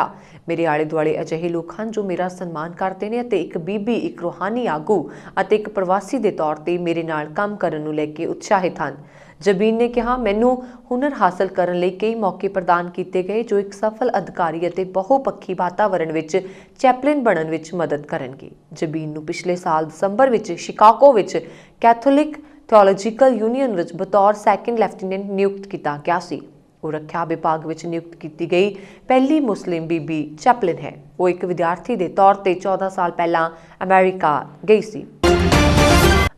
ਮੇਰੇ ਆਲੇ ਦੁਆਲੇ ਅਜਿਹੇ ਲੋਕ ਹਨ ਜੋ ਮੇਰਾ ਸਨਮਾਨ ਕਰਦੇ ਨੇ ਅਤੇ ਇੱਕ ਬੀਬੀ, ਇੱਕ ਰੂਹਾਨੀ ਆਗੂ ਅਤੇ ਇੱਕ ਪ੍ਰਵਾਸੀ ਦੇ ਤੌਰ ਤੇ ਮੇਰੇ ਨਾਲ ਕੰਮ ਕਰਨ ਨੂੰ ਲੈ ਕੇ ਉਤਸ਼ਾਹਿਤ ਹਨ। ਜਬੀਨ ਨੇ ਕਿਹਾ, ਮੈਨੂੰ ਹੁਨਰ ਹਾਸਲ ਕਰਨ ਲਈ ਕਈ ਮੌਕੇ ਪ੍ਰਦਾਨ ਕੀਤੇ ਗਏ ਜੋ ਇੱਕ ਸਫਲ ਅਧਿਕਾਰੀ ਅਤੇ ਬਹੁਪੱਖੀ ਵਾਤਾਵਰਣ ਵਿੱਚ ਚੈਪਲਿਨ ਬਣਨ ਵਿੱਚ ਮਦਦ ਕਰਨਗੇ। ਜਬੀਨ ਨੂੰ ਪਿਛਲੇ ਸਾਲ ਦਸੰਬਰ ਵਿੱਚ ਸ਼ਿਕਾਗੋ ਵਿੱਚ ਕੈਥੋਲਿਕ ਥਿਓਲੋਜੀਕਲ ਯੂਨੀਅਨ ਵਿੱਚ ਬਤੌਰ ਸੈਕੰਡ ਲੈਫਟੀਨੈਂਟ ਨਿਯੁਕਤ ਕੀਤਾ ਗਿਆ ਸੀ। ਉਹ ਰੱਖਿਆ ਵਿਭਾਗ ਵਿੱਚ ਨਿਯੁਕਤ ਕੀਤੀ ਗਈ ਪਹਿਲੀ ਮੁਸਲਿਮ ਬੀਬੀ ਚੈਪਲਿਨ ਹੈ। ਉਹ ਇੱਕ ਵਿਦਿਆਰਥੀ ਦੇ ਤੌਰ ਤੇ 14 ਸਾਲ ਪਹਿਲਾਂ ਅਮਰੀਕਾ ਗਈ ਸੀ।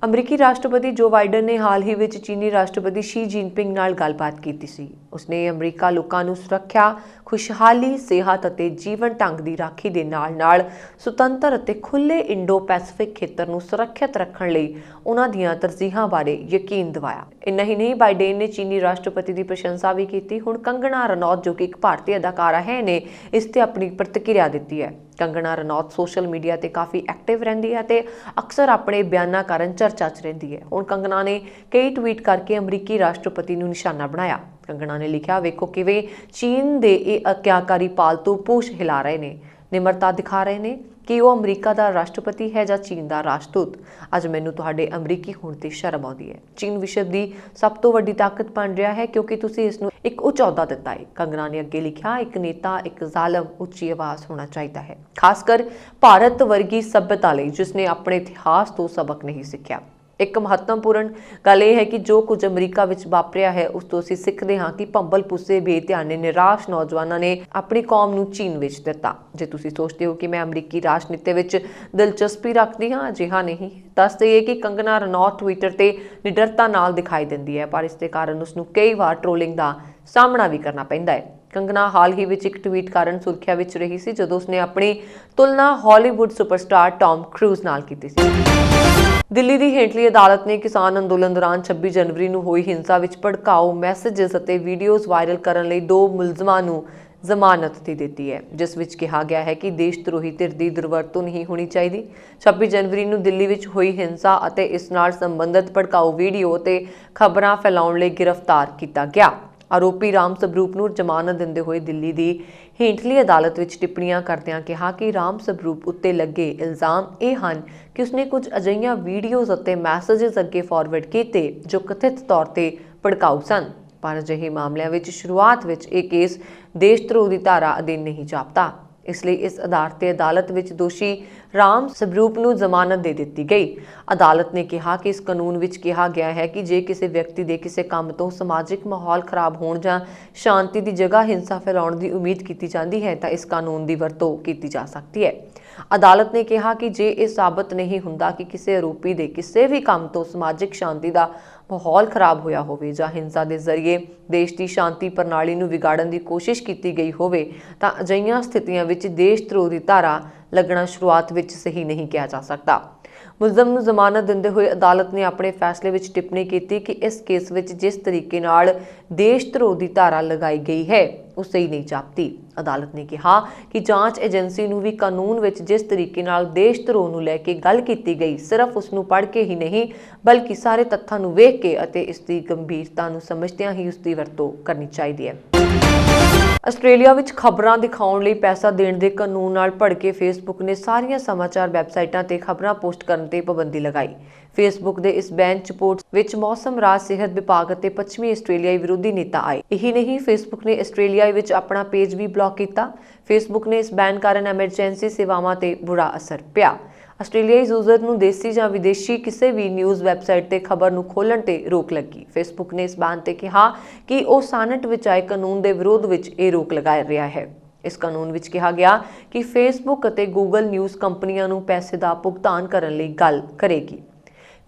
ਅਮਰੀਕੀ ਰਾਸ਼ਟਰਪਤੀ ਜੋ ਬਾਈਡਨ ਨੇ ਹਾਲ ਹੀ ਵਿੱਚ ਚੀਨੀ ਰਾਸ਼ਟਰਪਤੀ ਸ਼ੀ ਜਿਨਪਿੰਗ ਨਾਲ ਗੱਲਬਾਤ ਕੀਤੀ ਸੀ। ਉਸਨੇ ਅਮਰੀਕਾ ਲੋਕਾਂ ਨੂੰ ਸੁਰੱਖਿਆ, ਖੁਸ਼ਹਾਲੀ, ਸਿਹਤ ਅਤੇ ਜੀਵਨ ਢੰਗ ਦੀ ਰਾਖੀ ਦੇ ਨਾਲ-ਨਾਲ ਸੁਤੰਤਰ ਅਤੇ ਖੁੱਲ੍ਹੇ ਇੰਡੋ ਪੈਸੀਫਿਕ ਖੇਤਰ ਨੂੰ ਸੁਰੱਖਿਅਤ ਰੱਖਣ ਲਈ ਉਹਨਾਂ ਦੀਆਂ ਤਰਜੀਹਾਂ ਬਾਰੇ ਯਕੀਨ ਦਿਵਾਇਆ। ਇੰਨਾ ਹੀ ਨਹੀਂ, ਬਾਈਡਨ ਨੇ ਚੀਨੀ ਰਾਸ਼ਟਰਪਤੀ ਦੀ ਪ੍ਰਸ਼ੰਸਾ ਵੀ ਕੀਤੀ। ਹੁਣ ਕੰਗਨਾ ਰਣੌਤ, ਜੋ ਕਿ ਇੱਕ ਭਾਰਤੀ ਅਦਾਕਾਰਾ ਹੈ, ਨੇ ਇਸ ਤੇ ਆਪਣੀ ਪ੍ਰਤੀਕਿਰਿਆ ਦਿੱਤੀ ਹੈ। ਕੰਗਨਾ ਰਣੌਤ ਸੋਸ਼ਲ ਮੀਡੀਆ ਤੇ ਕਾਫੀ ਐਕਟਿਵ ਰਹਿੰਦੀ ਹੈ ਤੇ ਅਕਸਰ ਆਪਣੇ ਬਿਆਨਾਂ ਕਾਰਨ ਚਰਚਾ 'ਚ ਰਹਿੰਦੀ ਹੈ। ਹੁਣ ਕੰਗਨਾ ਨੇ ਕਈ ਟਵੀਟ ਕਰਕੇ ਅਮਰੀਕੀ ਰਾਸ਼ਟਰਪਤੀ ਨੂੰ ਨਿਸ਼ਾਨਾ ਬਣਾਇਆ। ਕੰਗਨਾ ਨੇ ਲਿਖਿਆ, ਵੇਖੋ ਕਿਵੇਂ ਚੀਨ ਦੇ ਇਹ ਆਗਿਆਕਾਰੀ ਪਾਲਤੂ ਪੂਛ ਹਿਲਾ ਰਹੇ ਨੇ, ਨਿਮਰਤਾ ਦਿਖਾ ਰਹੇ ਨੇ ਕਿ ਉਹ ਅਮਰੀਕਾ ਦਾ ਰਾਸ਼ਟਰਪਤੀ ਹੈ ਜਾਂ ਚੀਨ ਦਾ ਰਾਜਦੂਤ। ਅੱਜ ਮੈਨੂੰ ਤੁਹਾਡੇ ਅਮਰੀਕੀ ਹੋਣ ਤੇ ਸ਼ਰਮ ਆਉਂਦੀ ਹੈ। ਚੀਨ ਵਿਸ਼ਵ ਦੀ ਸਭ ਤੋਂ ਵੱਡੀ ਤਾਕਤ ਬਣ ਰਿਹਾ ਹੈ ਕਿਉਂਕਿ ਤੁਸੀਂ ਇਸ ਨੂੰ ਇੱਕ ਉੱਚ ਅਹੁਦਾ ਦਿੱਤਾ ਹੈ। ਕੰਗਨਾ ਨੇ ਅੱਗੇ ਲਿਖਿਆ, ਇੱਕ ਨੇਤਾ, ਇੱਕ ਜ਼ਾਲਮ ਉੱਚੀ ਆਵਾਜ਼ ਹੋਣਾ ਚਾਹੀਦਾ ਹੈ, ਖਾਸ ਕਰ ਭਾਰਤ ਵਰਗੀ ਸਭਿਅਤਾ ਲਈ ਜਿਸ ਨੇ ਆਪਣੇ ਇਤਿਹਾਸ ਤੋਂ ਸਬਕ ਨਹੀਂ ਸਿੱਖਿਆ। ਇੱਕ ਮਹੱਤਵਪੂਰਨ ਗੱਲ ਇਹ ਹੈ ਕਿ ਜੋ ਕੁਝ ਅਮਰੀਕਾ ਵਿੱਚ ਵਾਪਰਿਆ ਹੈ ਉਸ ਤੋਂ ਅਸੀਂ ਸਿੱਖਦੇ ਹਾਂ ਕਿ ਭੰਬਲ ਪੁੱਸੇ, ਬੇਧਿਆਨੇ, ਨਿਰਾਸ਼ ਨੌਜਵਾਨਾਂ ਨੇ ਆਪਣੀ ਕੌਮ ਨੂੰ ਚੀਨ ਵਿੱਚ ਦਿੱਤਾ। ਜੇ ਤੁਸੀਂ ਸੋਚਦੇ ਹੋ ਕਿ ਮੈਂ ਅਮਰੀਕੀ ਰਾਜਨੀਤੀ ਵਿੱਚ ਦਿਲਚਸਪੀ ਰੱਖਦੀ ਹਾਂ, ਅਜਿਹਾ ਨਹੀਂ। ਦੱਸ ਦਈਏ ਕਿ ਕੰਗਨਾ ਰਣੌਤ ਟਵਿੱਟਰ ਤੇ ਨਿਡਰਤਾ ਨਾਲ ਦਿਖਾਈ ਦਿੰਦੀ ਹੈ, ਪਰ ਇਸ ਦੇ ਕਾਰਨ ਉਸਨੂੰ ਕਈ ਵਾਰ ਟ੍ਰੋਲਿੰਗ ਦਾ ਸਾਹਮਣਾ ਵੀ ਕਰਨਾ ਪੈਂਦਾ ਹੈ। ਕੰਗਨਾ ਹਾਲ ਹੀ ਵਿੱਚ ਇੱਕ ਟਵੀਟ ਕਾਰਨ ਸੁਰਖੀਆਂ ਵਿੱਚ ਰਹੀ ਸੀ ਜਦੋਂ ਉਸਨੇ ਆਪਣੀ ਤੁਲਨਾ ਹਾਲੀਵੁੱਡ ਸੁਪਰਸਟਾਰ ਟੌਮ ਕਰੂਜ਼ ਨਾਲ ਕੀਤੀ ਸੀ। ਦਿੱਲੀ ਦੀ ਹੇਠਲੀ ਅਦਾਲਤ ਨੇ ਕਿਸਾਨ ਅੰਦੋਲਨ ਦੌਰਾਨ 26 ਜਨਵਰੀ ਨੂੰ ਹੋਈ ਹਿੰਸਾ ਵਿੱਚ ਭੜਕਾਊ ਮੈਸੇजेस ਅਤੇ ਵੀਡੀਓਜ਼ ਵਾਇਰਲ ਕਰਨ ਲਈ 2 ਮੁਲਜ਼ਮਾਂ ਨੂੰ ਜ਼ਮਾਨਤ ਦੇ ਦਿੱਤੀ ਹੈ, ਜਿਸ ਵਿੱਚ ਕਿਹਾ ਗਿਆ ਹੈ ਕਿ ਦੇਸ਼ ਧਰੋਹੀ ਧਿਰ ਦੀ ਦੁਰਵਰਤੋਂ ਨਹੀਂ ਹੋਣੀ ਚਾਹੀਦੀ। 26 ਜਨਵਰੀ ਨੂੰ ਦਿੱਲੀ ਵਿੱਚ ਹੋਈ ਹਿੰਸਾ ਅਤੇ ਇਸ ਨਾਲ ਸੰਬੰਧਿਤ ਭੜਕਾਊ ਵੀਡੀਓ ਤੇ ਖਬਰਾਂ ਫੈਲਾਉਣ ਲਈ ਗ੍ਰਿਫਤਾਰ ਕੀਤਾ ਗਿਆ। ਆਰੋਪੀ ਰਾਮ ਸਵਰੂਪ ਨੂੰ ਜ਼ਮਾਨਤ ਦਿੰਦੇ ਹੋਏ ਦਿੱਲੀ ਦੀ ਹੇਠਲੀ ਅਦਾਲਤ ਵਿੱਚ ਟਿੱਪਣੀਆਂ ਕਰਦਿਆਂ ਕਿਹਾ ਕਿ ਰਾਮ ਸਵਰੂਪ ਉੱਤੇ ਲੱਗੇ ਇਲਜ਼ਾਮ ਇਹ ਹਨ ਕਿ ਉਸਨੇ ਕੁਝ ਅਜਿਹੀਆਂ ਵੀਡੀਓਜ਼ ਅਤੇ ਮੈਸੇजेस ਅੱਗੇ ਫਾਰਵਰਡ ਕੀਤੇ ਜੋ ਕਥਿਤ ਤੌਰ ਤੇ ਭੜਕਾਊ ਸਨ। ਪਰ ਅਜਿਹੇ ਮਾਮਲਿਆਂ ਵਿੱਚ ਸ਼ੁਰੂਆਤ ਵਿੱਚ ਇਹ ਕੇਸ ਦੇਸ਼ ਧਰੋਹ ਦੀ ਧਾਰਾ ਅਧੀਨ ਨਹੀਂ ਜਾਪਦਾ। ਇਸ ਲਈ ਇਸ ਆਧਾਰ ਤੇ ਅਦਾਲਤ ਵਿੱਚ ਦੋਸ਼ੀ ਰਾਮ ਸਵਰੂਪ ਨੂੰ ਜ਼ਮਾਨਤ ਦੇ ਦਿੱਤੀ ਗਈ। ਅਦਾਲਤ ਨੇ ਕਿਹਾ ਕਿ ਇਸ ਕਾਨੂੰਨ ਵਿੱਚ ਕਿਹਾ ਗਿਆ ਹੈ ਕਿ ਜੇ ਕਿਸੇ ਵਿਅਕਤੀ ਦੇ ਕਿਸੇ ਕੰਮ ਤੋਂ ਸਮਾਜਿਕ ਮਾਹੌਲ ਖਰਾਬ ਹੋਣ ਜਾਂ ਸ਼ਾਂਤੀ ਦੀ ਜਗ੍ਹਾ ਹਿੰਸਾ ਫੈਲਾਉਣ ਦੀ ਉਮੀਦ ਕੀਤੀ ਜਾਂਦੀ ਹੈ ਤਾਂ ਇਸ ਕਾਨੂੰਨ ਦੀ ਵਰਤੋਂ ਕੀਤੀ ਜਾ ਸਕਦੀ ਹੈ। ਅਦਾਲਤ ਨੇ ਕਿਹਾ ਕਿ ਜੇ ਇਹ ਸਾਬਤ ਨਹੀਂ ਹੁੰਦਾ ਕਿ ਕਿਸੇ ਆਰੋਪੀ ਦੇ ਕਿਸੇ ਵੀ ਕੰਮ ਤੋਂ ਸਮਾਜਿਕ ਸ਼ਾਂਤੀ ਦਾ ਮਾਹੌਲ ਖਰਾਬ ਹੋਇਆ ਹੋਵੇ ਜਾਂ ਹਿੰਸਾ ਦੇ ਜ਼ਰੀਏ ਦੇਸ਼ ਦੀ ਸ਼ਾਂਤੀ ਪ੍ਰਣਾਲੀ ਨੂੰ ਵਿਗਾੜਨ ਦੀ ਕੋਸ਼ਿਸ਼ ਕੀਤੀ ਗਈ ਹੋਵੇ ਤਾਂ ਅਜਿਹੀਆਂ ਸਥਿਤੀਆਂ ਵਿੱਚ ਦੇਸ਼ ਧਰੋਹ ਦੀ ਧਾਰਾ ਲੱਗਣਾ ਸ਼ੁਰੂਆਤ ਵਿੱਚ ਸਹੀ ਨਹੀਂ ਕਿਹਾ ਜਾ ਸਕਦਾ। ਮੁਲਜ਼ਮ ਨੂੰ ਜ਼ਮਾਨਤ ਦਿੰਦੇ ਹੋਏ ਅਦਾਲਤ ਨੇ ਆਪਣੇ ਫੈਸਲੇ ਵਿੱਚ ਟਿੱਪਣੀ ਕੀਤੀ ਕਿ ਇਸ ਕੇਸ ਵਿੱਚ ਜਿਸ ਤਰੀਕੇ ਨਾਲ ਦੇਸ਼ ਧਰੋਹ ਦੀ ਧਾਰਾ ਲਗਾਈ ਗਈ ਹੈ ਉਹ ਸਹੀ ਨਹੀਂ ਜਾਪਦੀ। ਅਦਾਲਤ ਨੇ ਕਿਹਾ ਕਿ ਜਾਂਚ ਏਜੰਸੀ ਨੂੰ ਵੀ ਕਾਨੂੰਨ ਵਿੱਚ ਜਿਸ ਤਰੀਕੇ ਨਾਲ ਦੇਸ਼ ਧਰੋਹ ਨੂੰ ਲੈ ਕੇ ਗੱਲ ਕੀਤੀ ਗਈ ਸਿਰਫ ਉਸ ਨੂੰ ਪੜ੍ਹ ਕੇ ਹੀ ਨਹੀਂ ਬਲਕਿ ਸਾਰੇ ਤੱਥਾਂ ਨੂੰ ਵੇਖ ਕੇ ਅਤੇ ਇਸ ਦੀ ਗੰਭੀਰਤਾ ਨੂੰ ਸਮਝਦਿਆਂ ਹੀ ਉਸ ਦੀ ਵਰਤੋਂ ਕਰਨੀ ਚਾਹੀਦੀ ਹੈ। ਆਸਟ੍ਰੇਲੀਆ ਵਿੱਚ ਖਬਰਾਂ ਦਿਖਾਉਣ ਲਈ ਪੈਸਾ ਦੇਣ ਦੇ ਕਾਨੂੰਨ ਨਾਲ ਭੜਕੇ ਫੇਸਬੁੱਕ ਨੇ ਸਾਰੀਆਂ ਸਮਾਚਾਰ ਵੈਬਸਾਈਟਾਂ ਤੇ ਖਬਰਾਂ ਪੋਸਟ ਕਰਨ ਤੇ ਪਾਬੰਦੀ ਲਗਾਈ। ਫੇਸਬੁੱਕ ਦੇ ਇਸ ਬੈਨ 'ਚ ਰਿਪੋਰਟ ਵਿੱਚ ਮੌਸਮ, ਰਾਜ, ਸਿਹਤ ਵਿਭਾਗ ਅਤੇ ਪੱਛਮੀ ਆਸਟ੍ਰੇਲੀਆਈ ਵਿਰੋਧੀ ਨੇਤਾ ਆਏ। ਇਹੀ ਨਹੀਂ, ਫੇਸਬੁੱਕ ਨੇ ਆਸਟ੍ਰੇਲੀਆ ਵਿੱਚ ਆਪਣਾ ਪੇਜ ਵੀ ਬਲੌਕ ਕੀਤਾ। ਫੇਸਬੁੱਕ ਨੇ ਇਸ ਬੈਨ ਕਾਰਨ ਐਮਰਜੈਂਸੀ ਸੇਵਾਵਾਂ ਤੇ ਬੁਰਾ ਅਸਰ ਪਿਆ। ਆਸਟ੍ਰੇਲੀਆਈ ਯੂਜ਼ਰ ਨੂੰ ਦੇਸੀ ਜਾਂ ਵਿਦੇਸ਼ੀ ਕਿਸੇ ਵੀ ਨਿਊਜ਼ ਵੈਬਸਾਈਟ ਤੇ ਖਬਰ ਨੂੰ ਖੋਲ੍ਹਣ ਤੇ ਰੋਕ ਲੱਗੀ। ਫੇਸਬੁੱਕ ਨੇ ਇਸ ਬੈਨ ਤੇ ਕਿਹਾ ਕਿ ਉਹ ਸਾਨਟ ਵਿੱਚ ਆਏ ਕਾਨੂੰਨ ਦੇ ਵਿਰੋਧ ਵਿੱਚ ਇਹ ਰੋਕ ਲਗਾ ਰਿਹਾ ਹੈ। ਇਸ ਕਾਨੂੰਨ ਵਿੱਚ ਕਿਹਾ ਗਿਆ ਕਿ ਫੇਸਬੁੱਕ ਅਤੇ ਗੂਗਲ ਨਿਊਜ਼ ਕੰਪਨੀਆਂ ਨੂੰ ਪੈਸੇ ਦਾ ਭੁਗਤਾਨ ਕਰਨ ਲਈ ਗੱਲ ਕਰੇਗੀ।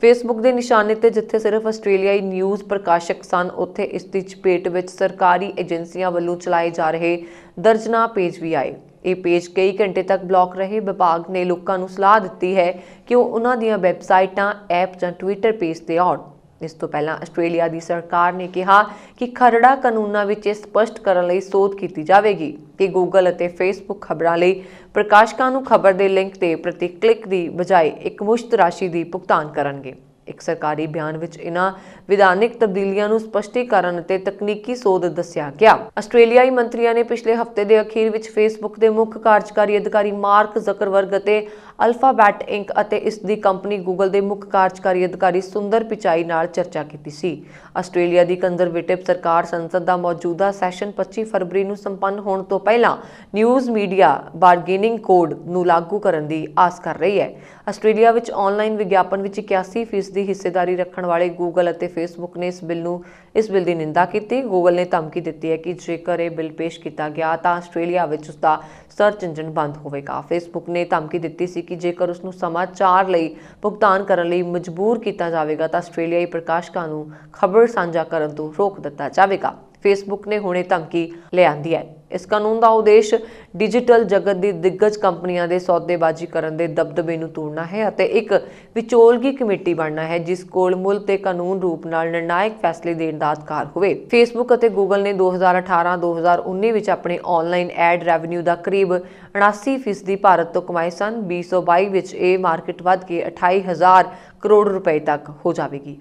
ਫੇਸਬੁੱਕ ਦੇ ਨਿਸ਼ਾਨੇ ਤੇ ਜਿੱਥੇ ਸਿਰਫ ਆਸਟ੍ਰੇਲੀਆਈ ਨਿਊਜ਼ ਪ੍ਰਕਾਸ਼ਕ ਸਨ, ਉੱਥੇ ਇਸ ਦੀ ਚਪੇਟ ਵਿੱਚ ਸਰਕਾਰੀ ਏਜੰਸੀਆਂ ਵੱਲੋਂ ਚਲਾਏ ਜਾ ਰਹੇ ਦਰਜਨਾਂ ਪੇਜ ਵੀ ਆਏ। ਇਹ ਪੇਜ ਕਈ ਘੰਟੇ ਤੱਕ ਬਲੌਕ ਰਹੇ। ਵਿਭਾਗ ਨੇ ਲੋਕਾਂ ਨੂੰ ਸਲਾਹ ਦਿੱਤੀ ਹੈ ਕਿ ਉਹ ਉਹਨਾਂ ਦੀਆਂ ਵੈਬਸਾਈਟਾਂ, ਐਪ ਜਾਂ ਟਵਿੱਟਰ ਪੇਜ ਤੇ ਆਉਣ। ਇਸ ਤੋਂ ਪਹਿਲਾਂ ਆਸਟ੍ਰੇਲੀਆ ਦੀ ਸਰਕਾਰ ਨੇ ਕਿਹਾ ਕਿ ਖਰੜਾ ਕਾਨੂੰਨਾਂ ਵਿੱਚ ਇਹ ਸਪਸ਼ਟ ਕਰਨ ਲਈ ਸੋਧ ਕੀਤੀ ਜਾਵੇਗੀ ਕਿ ਗੂਗਲ ਅਤੇ ਫੇਸਬੁੱਕ ਖਬਰਾਂ ਲਈ ਪ੍ਰਕਾਸ਼ਕਾਂ ਨੂੰ ਖਬਰ ਦੇ ਲਿੰਕ ਤੇ ਪ੍ਰਤੀ ਕਲਿੱਕ ਦੀ ਬਜਾਏ ਇੱਕਮੁਸ਼ਤ ਰਾਸ਼ੀ ਦੀ ਭੁਗਤਾਨ ਕਰਨਗੇ। ਇੱਕ ਸਰਕਾਰੀ ਬਿਆਨ ਵਿੱਚ ਇਹਨਾਂ ਵਿਧਾਨਿਕ ਤਬਦੀਲੀਆਂ ਨੂੰ ਸਪਸ਼ਟੀਕਰਨ ਅਤੇ ਤਕਨੀਕੀ ਸੋਧ ਦੱਸਿਆ ਗਿਆ। ਆਸਟ੍ਰੇਲੀਆਈ ਮੰਤਰੀਆਂ ਨੇ ਪਿਛਲੇ ਹਫ਼ਤੇ ਦੇ ਅਖੀਰ ਵਿੱਚ ਫੇਸਬੁੱਕ ਦੇ ਮੁੱਖ ਕਾਰਜਕਾਰੀ ਅਧਿਕਾਰੀ ਮਾਰਕ ਜ਼ਕਰਬਰਗ ਅਤੇ ਅਲਫਾਬੈਟ ਇੰਕ ਅਤੇ ਇਸ ਦੀ ਕੰਪਨੀ ਗੂਗਲ ਦੇ ਮੁੱਖ ਕਾਰਜਕਾਰੀ ਅਧਿਕਾਰੀ ਸੁੰਦਰ ਪਿਚਾਈ ਨਾਲ ਚਰਚਾ ਕੀਤੀ ਸੀ। ਆਸਟ੍ਰੇਲੀਆ ਦੀ ਕੰਜ਼ਰਵੇਟਿਵ ਸਰਕਾਰ ਸੰਸਦ ਦਾ ਮੌਜੂਦਾ ਸੈਸ਼ਨ 25 ਫਰਵਰੀ ਨੂੰ ਸੰਪੰਨ ਹੋਣ ਤੋਂ ਪਹਿਲਾਂ ਨਿਊਜ਼ ਮੀਡੀਆ ਬਾਰਗੇਨਿੰਗ ਕੋਡ ਨੂੰ ਲਾਗੂ ਕਰਨ ਦੀ ਆਸ ਕਰ ਰਹੀ ਹੈ। ਆਸਟ੍ਰੇਲੀਆ ਵਿੱਚ ਆਨਲਾਈਨ ਵਿਗਿਆਪਨ ਵਿੱਚ 81% ਦੀ ਹਿੱਸੇਦਾਰੀ ਰੱਖਣ ਵਾਲੇ ਗੂਗਲ ਅਤੇ ਫੇਸਬੁੱਕ ਨੇ ਇਸ ਬਿੱਲ ਦੀ ਨਿੰਦਾ ਕੀਤੀ। ਗੂਗਲ ਨੇ ਧਮਕੀ ਦਿੱਤੀ ਹੈ ਕਿ ਜੇਕਰ ਇਹ ਬਿੱਲ ਪੇਸ਼ ਕੀਤਾ ਗਿਆ ਤਾਂ ਆਸਟ੍ਰੇਲੀਆ ਵਿੱਚ ਉਸਦਾ ਸਰਚ ਇੰਜਨ ਬੰਦ ਹੋਵੇਗਾ। ਫੇਸਬੁੱਕ ਨੇ ਧਮਕੀ ਦਿੱਤੀ ਸੀ ਕਿ ਜੇਕਰ ਉਸ ਨੂੰ ਸਮਾਚਾਰ ਲਈ ਭੁਗਤਾਨ ਕਰਨ ਲਈ ਮਜਬੂਰ ਕੀਤਾ ਜਾਵੇਗਾ ਤਾਂ ਆਸਟ੍ਰੇਲੀਆਈ ਪ੍ਰਕਾਸ਼ਕਾਂ ਨੂੰ ਖਬਰ ਸਾਂਝਾ ਕਰਨ ਤੋਂ ਰੋਕ ਦਿੱਤਾ ਜਾਵੇਗਾ। ਫੇਸਬੁੱਕ ਨੇ ਹੁਣੇ ਧਮਕੀ ਲਿਆਂਦੀ ਹੈ। ਇਸ ਕਾਨੂੰਨ ਦਾ ਉਦੇਸ਼ ਡਿਜੀਟਲ ਜਗਤ ਦੀ ਦਿੱਗਜ ਕੰਪਨੀਆਂ ਦੇ ਸੌਦੇਬਾਜ਼ੀ ਕਰਨ ਦੇ ਦਬਦਬੇ ਨੂੰ ਤੋੜਨਾ ਹੈ ਅਤੇ ਇੱਕ ਵਿਚੋਲਗੀ ਕਮੇਟੀ ਬਣਨਾ ਹੈ ਜਿਸ ਕੋਲ ਮੁੱਲ ਤੇ ਕਾਨੂੰਨ ਰੂਪ ਨਾਲ ਨਿਰਣਾਇਕ ਫੈਸਲੇ ਦੇਣ ਦਾ ਅਧਿਕਾਰ ਹੋਵੇ। ਫੇਸਬੁੱਕ ਅਤੇ ਗੂਗਲ ਨੇ 2018-2019 ਵਿੱਚ ਆਪਣੇ ਆਨਲਾਈਨ ਐਡ ਰੈਵਨਿਊ ਦਾ ਕਰੀਬ 89% ਭਾਰਤ ਤੋਂ ਕਮਾਏ ਸਨ। 2022 ਵਿੱਚ ਇਹ ਮਾਰਕੀਟ ਵੱਧ ਕੇ 28,000 ਕਰੋੜ ਰੁਪਏ ਤੱਕ ਹੋ ਜਾਵੇਗੀ।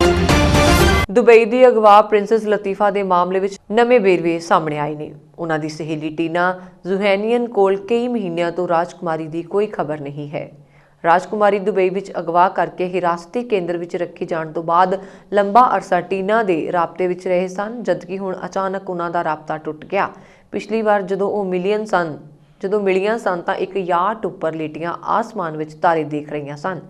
ਦੁਬਈ ਦੀ ਅਗਵਾ ਪ੍ਰਿੰਸੈਸ ਲਤੀਫਾ ਦੇ ਮਾਮਲੇ ਵਿੱਚ ਨਵੇਂ ਵੇਰਵੇ ਸਾਹਮਣੇ ਆਏ ਨੇ। ਉਹਨਾਂ ਦੀ ਸਹੇਲੀ ਟੀਨਾ ਜ਼ੁਹੈਨੀਅਨ ਕੋਲ ਕਈ ਮਹੀਨਿਆਂ ਤੋਂ ਰਾਜਕੁਮਾਰੀ ਦੀ ਕੋਈ ਖਬਰ ਨਹੀਂ ਹੈ। ਰਾਜਕੁਮਾਰੀ ਦੁਬਈ ਵਿੱਚ ਅਗਵਾ ਕਰਕੇ ਹਿਰਾਸਤੀ ਕੇਂਦਰ ਵਿੱਚ ਰੱਖੇ ਜਾਣ ਤੋਂ ਬਾਅਦ ਲੰਬਾ ਅਰਸਾ ਟੀਨਾ ਦੇ ਰਾਬਤੇ ਵਿੱਚ ਰਹੇ ਸਨ, ਜਦਕਿ ਹੁਣ ਅਚਾਨਕ ਉਹਨਾਂ ਦਾ ਰਾਬਤਾ ਟੁੱਟ ਗਿਆ। ਪਿਛਲੀ ਵਾਰ ਜਦੋਂ ਮਿਲੀਆਂ ਸਨ ਤਾਂ ਇੱਕ ਯਾਟ ਉੱਪਰ ਲੇਟੀਆਂ ਆਸਮਾਨ ਵਿੱਚ ਤਾਰੇ ਦੇਖ ਰਹੀਆਂ ਸਨ।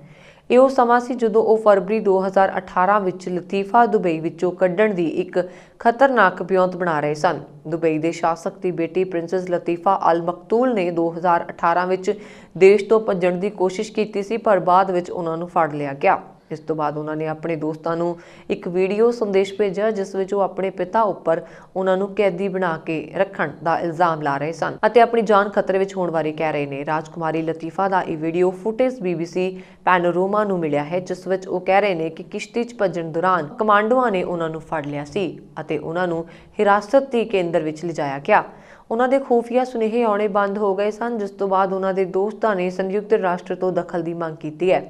ਇਹ ਉਹ ਸਮਾਂ ਸੀ ਜਦੋਂ ਉਹ ਫਰਵਰੀ 2018 ਵਿੱਚ ਲਤੀਫਾ ਦੁਬਈ ਵਿੱਚੋਂ ਕੱਢਣ ਦੀ ਇੱਕ ਖਤਰਨਾਕ ਵਿਉਂਤ ਬਣਾ ਰਹੇ ਸਨ। ਦੁਬਈ ਦੇ ਸ਼ਾਸਕ ਦੀ ਬੇਟੀ ਪ੍ਰਿੰਸੈਸ ਲਤੀਫਾ ਅਲ ਮਕਤੂਲ ਨੇ 2018 ਵਿੱਚ ਦੇਸ਼ ਤੋਂ ਭੱਜਣ ਦੀ ਕੋਸ਼ਿਸ਼ ਕੀਤੀ ਸੀ, ਪਰ ਬਾਅਦ ਵਿੱਚ ਉਹਨਾਂ ਨੂੰ ਫੜ ਲਿਆ ਗਿਆ। ਇਸ ਤੋਂ ਬਾਅਦ ਉਹਨਾਂ ਨੇ ਆਪਣੇ ਦੋਸਤਾਂ ਨੂੰ ਇੱਕ ਵੀਡੀਓ ਸੰਦੇਸ਼ ਭੇਜਿਆ ਜਿਸ ਵਿੱਚ ਉਹ ਆਪਣੇ ਪਿਤਾ ਉੱਪਰ ਉਹਨਾਂ ਨੂੰ ਕੈਦੀ ਬਣਾ ਕੇ ਰੱਖਣ ਦਾ ਇਲਜ਼ਾਮ ਲਾ ਰਹੇ ਸਨ ਅਤੇ ਆਪਣੀ ਜਾਨ ਖਤਰੇ ਵਿੱਚ ਹੋਣ ਬਾਰੇ ਕਹਿ ਰਹੇ ਨੇ। ਰਾਜਕੁਮਾਰੀ ਲਤੀਫਾ ਦਾ ਇਹ ਵੀਡੀਓ ਫੁਟੇਜ BBC ਪੈਨੋਰਾਮਾ ਨੂੰ ਮਿਲਿਆ ਹੈ ਜਿਸ ਵਿੱਚ ਉਹ ਕਹਿ ਰਹੇ ਨੇ ਕਿ ਕਿਸ਼ਤੀ 'ਚ ਭੱਜਣ ਦੌਰਾਨ ਕਮਾਂਡੋਆਂ ਨੇ ਉਹਨਾਂ ਨੂੰ ਫੜ ਲਿਆ ਸੀ ਅਤੇ ਉਹਨਾਂ ਨੂੰ ਹਿਰਾਸਤੀ ਕੇਂਦਰ ਵਿੱਚ ਲਿਜਾਇਆ ਗਿਆ। ਉਹਨਾਂ ਦੇ ਖੂਫੀਆ ਸੁਨੇਹੇ ਆਉਣੇ ਬੰਦ ਹੋ ਗਏ ਸਨ, ਜਿਸ ਤੋਂ ਬਾਅਦ ਉਹਨਾਂ ਦੇ ਦੋਸਤਾਂ ਨੇ ਸੰਯੁਕਤ ਰਾਸ਼ਟਰ ਤੋਂ ਦਖਲ ਦੀ ਮੰਗ ਕੀਤੀ ਹੈ।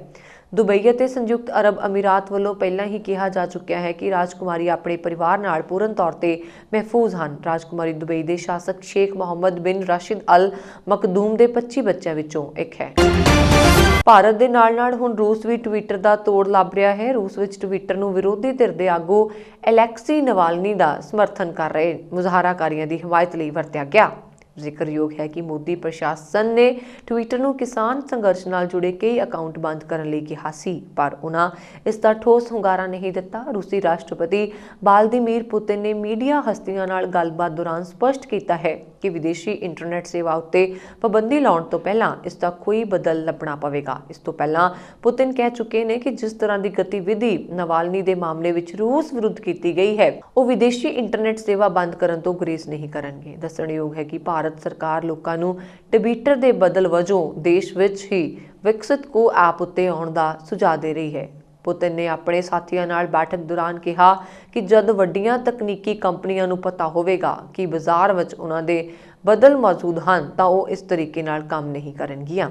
ਦੁਬਈ ਅਤੇ ਸੰਯੁਕਤ ਅਰਬ ਅਮੀਰਾਤ ਵੱਲੋਂ ਪਹਿਲਾਂ ਹੀ ਕਿਹਾ ਜਾ ਚੁੱਕਿਆ ਹੈ ਕਿ ਰਾਜਕੁਮਾਰੀ ਆਪਣੇ ਪਰਿਵਾਰ ਨਾਲ ਪੂਰਨ ਤੌਰ ਤੇ ਮਹਿਫੂਜ਼ ਹਨ। ਰਾਜਕੁਮਾਰੀ ਦੁਬਈ ਦੇ ਸ਼ਾਸਕ ਸ਼ੇਖ ਮੁਹੰਮਦ ਬਿਨ ਰਾਸ਼ਿਦ ਅਲ ਮਕਦੂਮ ਦੇ 25 ਬੱਚਿਆਂ ਵਿੱਚੋਂ ਇੱਕ ਹੈ। ਭਾਰਤ ਦੇ ਨਾਲ-ਨਾਲ ਹੁਣ ਰੂਸ ਵੀ ਟਵਿੱਟਰ ਦਾ ਤੋੜ ਲੱਭ ਰਿਹਾ ਹੈ। ਰੂਸ ਵਿੱਚ ਟਵਿੱਟਰ ਨੂੰ ਵਿਰੋਧੀ ਧਿਰ ਦੇ ਆਗੂ ਅਲੈਕਸੀ ਨਵਾਲਨੀ ਦਾ ਸਮਰਥਨ ਕਰ ਰਹੇ ਮੁਜ਼ਾਹਰਾਕਾਰੀਆਂ ਦੀ ਹਮਾਇਤ ਲਈ ਵਰਤਿਆ ਗਿਆ। ਜ਼ਿਕਰਯੋਗ ਹੈ ਕਿ ਮੋਦੀ ਪ੍ਰਸ਼ਾਸਨ ਨੇ ਟਵਿੱਟਰ ਨੂੰ ਕਿਸਾਨ ਸੰਘਰਸ਼ ਨਾਲ ਜੁੜੇ ਕਈ ਅਕਾਊਂਟ ਬੰਦ ਕਰਨ ਲਈ ਕਿਹਾ ਸੀ, ਪਰ ਉਹਨਾਂ ਇਸ ਦਾ ਠੋਸ ਹੁੰਗਾਰਾ ਨਹੀਂ ਦਿੱਤਾ। ਰੂਸੀ ਰਾਸ਼ਟਰਪਤੀ ਵਲਾਦੀਮੀਰ ਪੁਤਿਨ ਨੇ ਮੀਡੀਆ ਹਸਤੀਆਂ ਨਾਲ ਗੱਲਬਾਤ ਦੌਰਾਨ ਸਪਸ਼ਟ ਕੀਤਾ ਹੈ ਕਿ ਵਿਦੇਸ਼ੀ ਇੰਟਰਨੈਟ ਸੇਵਾ ਉੱਤੇ ਪਾਬੰਦੀ ਲਾਉਣ ਤੋਂ ਪਹਿਲਾਂ ਇਸ ਦਾ ਕੋਈ ਬਦਲ ਲੱਭਣਾ ਪਵੇਗਾ। ਇਸ ਤੋਂ ਪਹਿਲਾਂ ਪੁਤਿਨ ਕਹਿ ਚੁੱਕੇ ਨੇ ਕਿ ਜਿਸ ਤਰ੍ਹਾਂ ਦੀ ਗਤੀਵਿਧੀ ਨਵਾਲਨੀ ਦੇ ਮਾਮਲੇ ਵਿੱਚ ਰੂਸ ਵਿਰੁੱਧ ਕੀਤੀ ਗਈ ਹੈ, ਉਹ ਵਿਦੇਸ਼ੀ ਇੰਟਰਨੈਟ ਸੇਵਾ ਬੰਦ ਕਰਨ ਤੋਂ ਗੁਰੇਜ਼ ਨਹੀਂ ਕਰਨਗੇ। ਦੱਸਣਯੋਗ ਹੈ ਕਿ ਭਾਰਤ ਸਰਕਾਰ ਲੋਕਾਂ ਨੂੰ ਟਵਿੱਟਰ ਦੇ ਬਦਲ ਵਜੋਂ ਦੇਸ਼ ਵਿੱਚ ਹੀ ਵਿਕਸਿਤ ਕੋ ਐਪ ਉੱਤੇ ਆਉਣ ਦਾ ਸੁਝਾਅ ਦੇ ਰਹੀ ਹੈ। ਪੁਤਿਨ ਨੇ ਆਪਣੇ ਸਾਥੀਆਂ ਨਾਲ ਬੈਠਕ ਦੌਰਾਨ ਕਿਹਾ ਕਿ ਜਦ ਵੱਡੀਆਂ ਤਕਨੀਕੀ ਕੰਪਨੀਆਂ ਨੂੰ ਪਤਾ ਹੋਵੇਗਾ ਕਿ ਬਾਜ਼ਾਰ ਵਿੱਚ ਉਹਨਾਂ ਦੇ ਬਦਲ ਮੌਜੂਦ ਹਨ ਤਾਂ ਉਹ ਇਸ ਤਰੀਕੇ ਨਾਲ ਕੰਮ ਨਹੀਂ ਕਰਨਗੀਆਂ।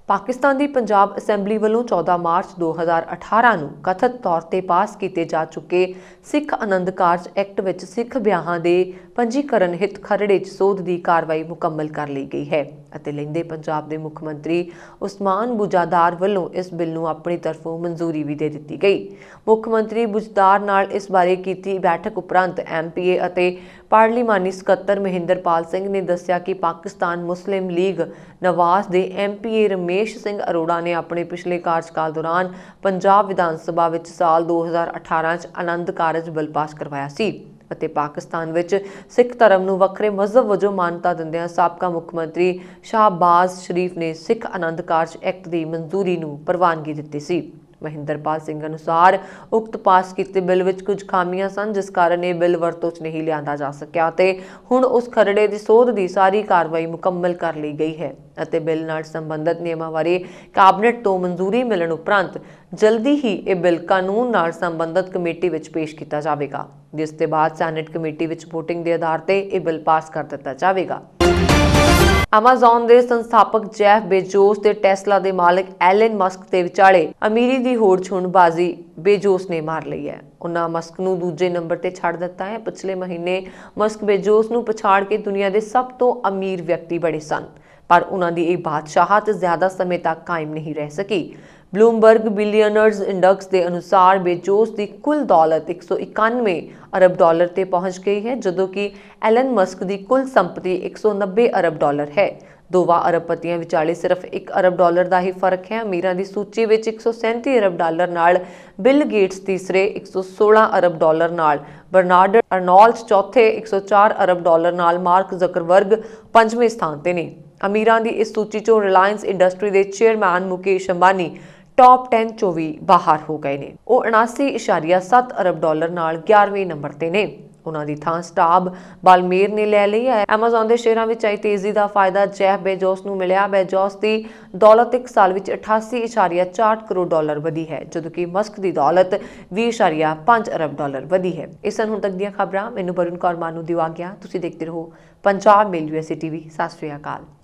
ਪਾਕਿਸਤਾਨ ਦੀ ਪੰਜਾਬ ਅਸੈਂਬਲੀ ਵੱਲੋਂ 14 ਮਾਰਚ 2018 ਨੂੰ ਕਥਿਤ ਤੌਰ ਤੇ ਪਾਸ ਕੀਤੇ ਜਾ ਚੁੱਕੇ ਸਿੱਖ ਆਨੰਦ ਕਾਰਜ ਐਕਟ ਵਿੱਚ ਸਿੱਖ ਵਿਆਹਾਂ ਦੇ ਪੰਜੀਕਰਨ ਹਿੱਤ ਖਰੜੇ 'ਚ ਸੋਧ ਦੀ ਕਾਰਵਾਈ ਮੁਕੰਮਲ ਕਰ ਲਈ ਗਈ ਹੈ ਅਤੇ ਲਹਿੰਦੇ ਪੰਜਾਬ ਦੇ ਮੁੱਖ ਮੰਤਰੀ ਉਸਮਾਨ ਬੁਜਾਦਾਰ ਵੱਲੋਂ ਇਸ ਬਿੱਲ ਨੂੰ ਆਪਣੀ ਤਰਫੋਂ ਮਨਜ਼ੂਰੀ ਵੀ ਦੇ ਦਿੱਤੀ ਗਈ। ਮੁੱਖ ਮੰਤਰੀ ਬੁਜਦਾਰ ਨਾਲ ਇਸ ਬਾਰੇ ਕੀਤੀ ਬੈਠਕ ਉਪਰੰਤ MPA ਅਤੇ ਪਾਰਲੀਮਾਨੀ ਸਕੱਤਰ ਮਹਿੰਦਰਪਾਲ ਸਿੰਘ ਨੇ ਦੱਸਿਆ ਕਿ ਪਾਕਿਸਤਾਨ ਮੁਸਲਿਮ ਲੀਗ ਨਵਾਜ਼ ਦੇ MPA ਰਮੇਸ਼ ਸਿੰਘ ਅਰੋੜਾ ਨੇ ਆਪਣੇ ਪਿਛਲੇ ਕਾਰਜਕਾਲ ਦੌਰਾਨ ਪੰਜਾਬ ਵਿਧਾਨ ਸਭਾ ਵਿੱਚ ਸਾਲ 2018 'ਚ ਆਨੰਦ ਕਾਰਜ ਬਿੱਲ ਪਾਸ ਕਰਵਾਇਆ ਸੀ ਅਤੇ ਪਾਕਿਸਤਾਨ ਵਿੱਚ ਸਿੱਖ ਧਰਮ ਨੂੰ ਵੱਖਰੇ ਮਜ਼ਹਬ ਵਜੋਂ ਮਾਨਤਾ ਦਿੰਦਿਆਂ ਸਾਬਕਾ ਮੁੱਖ ਮੰਤਰੀ ਸ਼ਾਹਬਾਜ਼ ਸ਼ਰੀਫ ਨੇ ਸਿੱਖ ਆਨੰਦ ਕਾਰਜ ਐਕਟ ਦੀ ਮਨਜ਼ੂਰੀ ਨੂੰ ਪ੍ਰਵਾਨਗੀ ਦਿੱਤੀ ਸੀ। ਮਹਿੰਦਰਪਾਲ ਸਿੰਘ ਅਨੁਸਾਰ ਉਕਤ ਪਾਸ ਕੀਤੇ ਬਿੱਲ ਵਿੱਚ ਕੁਝ ਖਾਮੀਆਂ ਸਨ, ਜਿਸ ਕਾਰਨ ਇਹ ਬਿੱਲ ਵਰਤੋਂ 'ਚ ਨਹੀਂ ਲਿਆਂਦਾ ਜਾ ਸਕਿਆ ਤੇ ਹੁਣ ਉਸ ਖਰੜੇ ਦੀ ਸੋਧ ਦੀ ਸਾਰੀ ਕਾਰਵਾਈ ਮੁਕੰਮਲ ਕਰ ਲਈ ਗਈ ਹੈ ਅਤੇ ਬਿੱਲ ਨਾਲ ਸੰਬੰਧਿਤ ਨਿਯਮਾਂ ਬਾਰੇ ਕੈਬਨਿਟ ਤੋਂ ਮਨਜ਼ੂਰੀ ਮਿਲਣ ਉਪਰੰਤ ਜਲਦੀ ਹੀ ਇਹ ਬਿੱਲ ਕਾਨੂੰਨ ਨਾਲ ਸੰਬੰਧਿਤ ਕਮੇਟੀ ਵਿੱਚ ਪੇਸ਼ ਕੀਤਾ ਜਾਵੇਗਾ, ਜਿਸ ਦੇ ਬਾਅਦ ਸੈਨੇਟ ਕਮੇਟੀ ਵਿੱਚ ਵੋਟਿੰਗ ਦੇ ਆਧਾਰ ਤੇ ਇਹ ਬਿੱਲ ਪਾਸ ਕਰ ਦਿੱਤਾ ਜਾਵੇਗਾ। Amazon ਦੇ ਸੰਸਥਾਪਕ ਜੈਫ ਬੇਜੋਸ ਤੇ ਟੈਸਲਾ ਦੇ ਮਾਲਕ ਐਲਨ ਮਸਕ ਦੇ ਵਿਚਾਲੇ ਅਮੀਰੀ ਦੀ ਹੋੜ 'ਚ ਹੁਣ ਬਾਜ਼ੀ ਬੇਜੋਸ ਨੇ ਮਾਰ ਲਈ ਹੈ। ਉਹਨਾਂ ਮਸਕ ਨੂੰ ਦੂਜੇ ਨੰਬਰ ਤੇ ਛੱਡ ਦਿੱਤਾ ਹੈ। ਪਿਛਲੇ ਮਹੀਨੇ ਮਸਕ ਬੇਜੋਸ ਨੂੰ ਪਛਾੜ ਕੇ ਦੁਨੀਆ ਦੇ ਸਭ ਤੋਂ ਅਮੀਰ ਵਿਅਕਤੀ ਬਣੇ ਸਨ, ਪਰ ਉਹਨਾਂ ਦੀ ਇਹ ਬਾਦਸ਼ਾਹਤ ਜ਼ਿਆਦਾ ਸਮੇਂ ਤੱਕ ਕਾਇਮ ਨਹੀਂ ਰਹਿ ਸਕੀ। ਬਲੂਮਬਰਗ ਬਿਲੀਅਨਰਜ਼ ਇੰਡੈਕਸ ਦੇ ਅਨੁਸਾਰ ਬੇਜੋਸ ਦੀ ਕੁੱਲ ਦੌਲਤ 191 ਅਰਬ ਡਾਲਰ ਤੇ ਪਹੁੰਚ ਗਈ ਹੈ, ਜਦੋਂ ਕਿ ਐਲਨ ਮਸਕ ਦੀ ਕੁੱਲ ਸੰਪਤੀ 190 ਅਰਬ ਡਾਲਰ ਹੈ। ਦੋਵਾਂ ਅਰਬਪਤੀਆਂ ਵਿਚਾਲੇ ਸਿਰਫ 1 ਅਰਬ ਡਾਲਰ ਦਾ ਹੀ ਫਰਕ ਹੈ। ਅਮੀਰਾਂ ਦੀ ਸੂਚੀ ਵਿੱਚ 137 ਅਰਬ ਡਾਲਰ ਨਾਲ ਬਿਲ ਗੇਟਸ ਤੀਸਰੇ, 116 ਅਰਬ ਡਾਲਰ ਨਾਲ ਬਰਨਾਰਡ ਅਰਨੌਲਟ ਚੌਥੇ, 104 ਅਰਬ ਡਾਲਰ ਨਾਲ ਮਾਰਕ ਜ਼ਕਰਬਰਗ ਪੰਜਵੇਂ ਸਥਾਨ ਤੇ ਨੇ। ਅਮੀਰਾਂ ਦੀ ਇਸ ਸੂਚੀ 'ਚੋਂ ਰਿਲਾਇੰਸ ਇੰਡਸਟਰੀ ਦੇ ਚੇਅਰਮੈਨ ਮੁਕੇਸ਼ ਅੰਬਾਨੀ ਟੌਪ 10 ਚੋਂ ਵੀ ਬਾਹਰ ਹੋ ਗਏ ਨੇ। ਉਹ 79.7 ਅਰਬ ਡਾਲਰ ਨਾਲ 11ਵੇਂ ਨੰਬਰ ਤੇ ਨੇ। ਉਹਨਾਂ ਦੀ ਥਾਂ ਸਟਾਬ ਬਾਲਮੇਰ ਨੇ ਲੈ ਲਈ ਹੈ। ਐਮਾਜ਼ਨ ਦੇ ਸ਼ੇਅਰਾਂ ਵਿੱਚ ਆਈ ਤੇਜ਼ੀ ਦਾ ਫਾਇਦਾ ਜੈਫ ਬੇਜੋਸ ਨੂੰ ਮਿਲਿਆ। ਬੇਜੋਸ ਦੀ ਦੌਲਤ 1 ਸਾਲ ਵਿੱਚ 88.64 ਕਰੋੜ ਡਾਲਰ ਵਧੀ ਹੈ, ਜਦੋਂ ਕਿ ਮਸਕ ਦੀ ਦੌਲਤ 20.5 ਅਰਬ ਡਾਲਰ ਵਧੀ ਹੈ। ਇਹ ਸਨ ਹੁਣ ਤੱਕ ਦੀਆਂ ਖਬਰਾਂ। ਮੈਨੂੰ ਵਰੁਣ ਕੌਰ ਮਾਨੂ ਦੀ ਆਗਿਆ। ਤੁਸੀਂ ਦੇਖਦੇ ਰਹੋ ਪੰਜਾਬ ਮੇਲ USA TV। ਸਤਿ ਸ਼੍ਰੀ ਅਕਾਲ।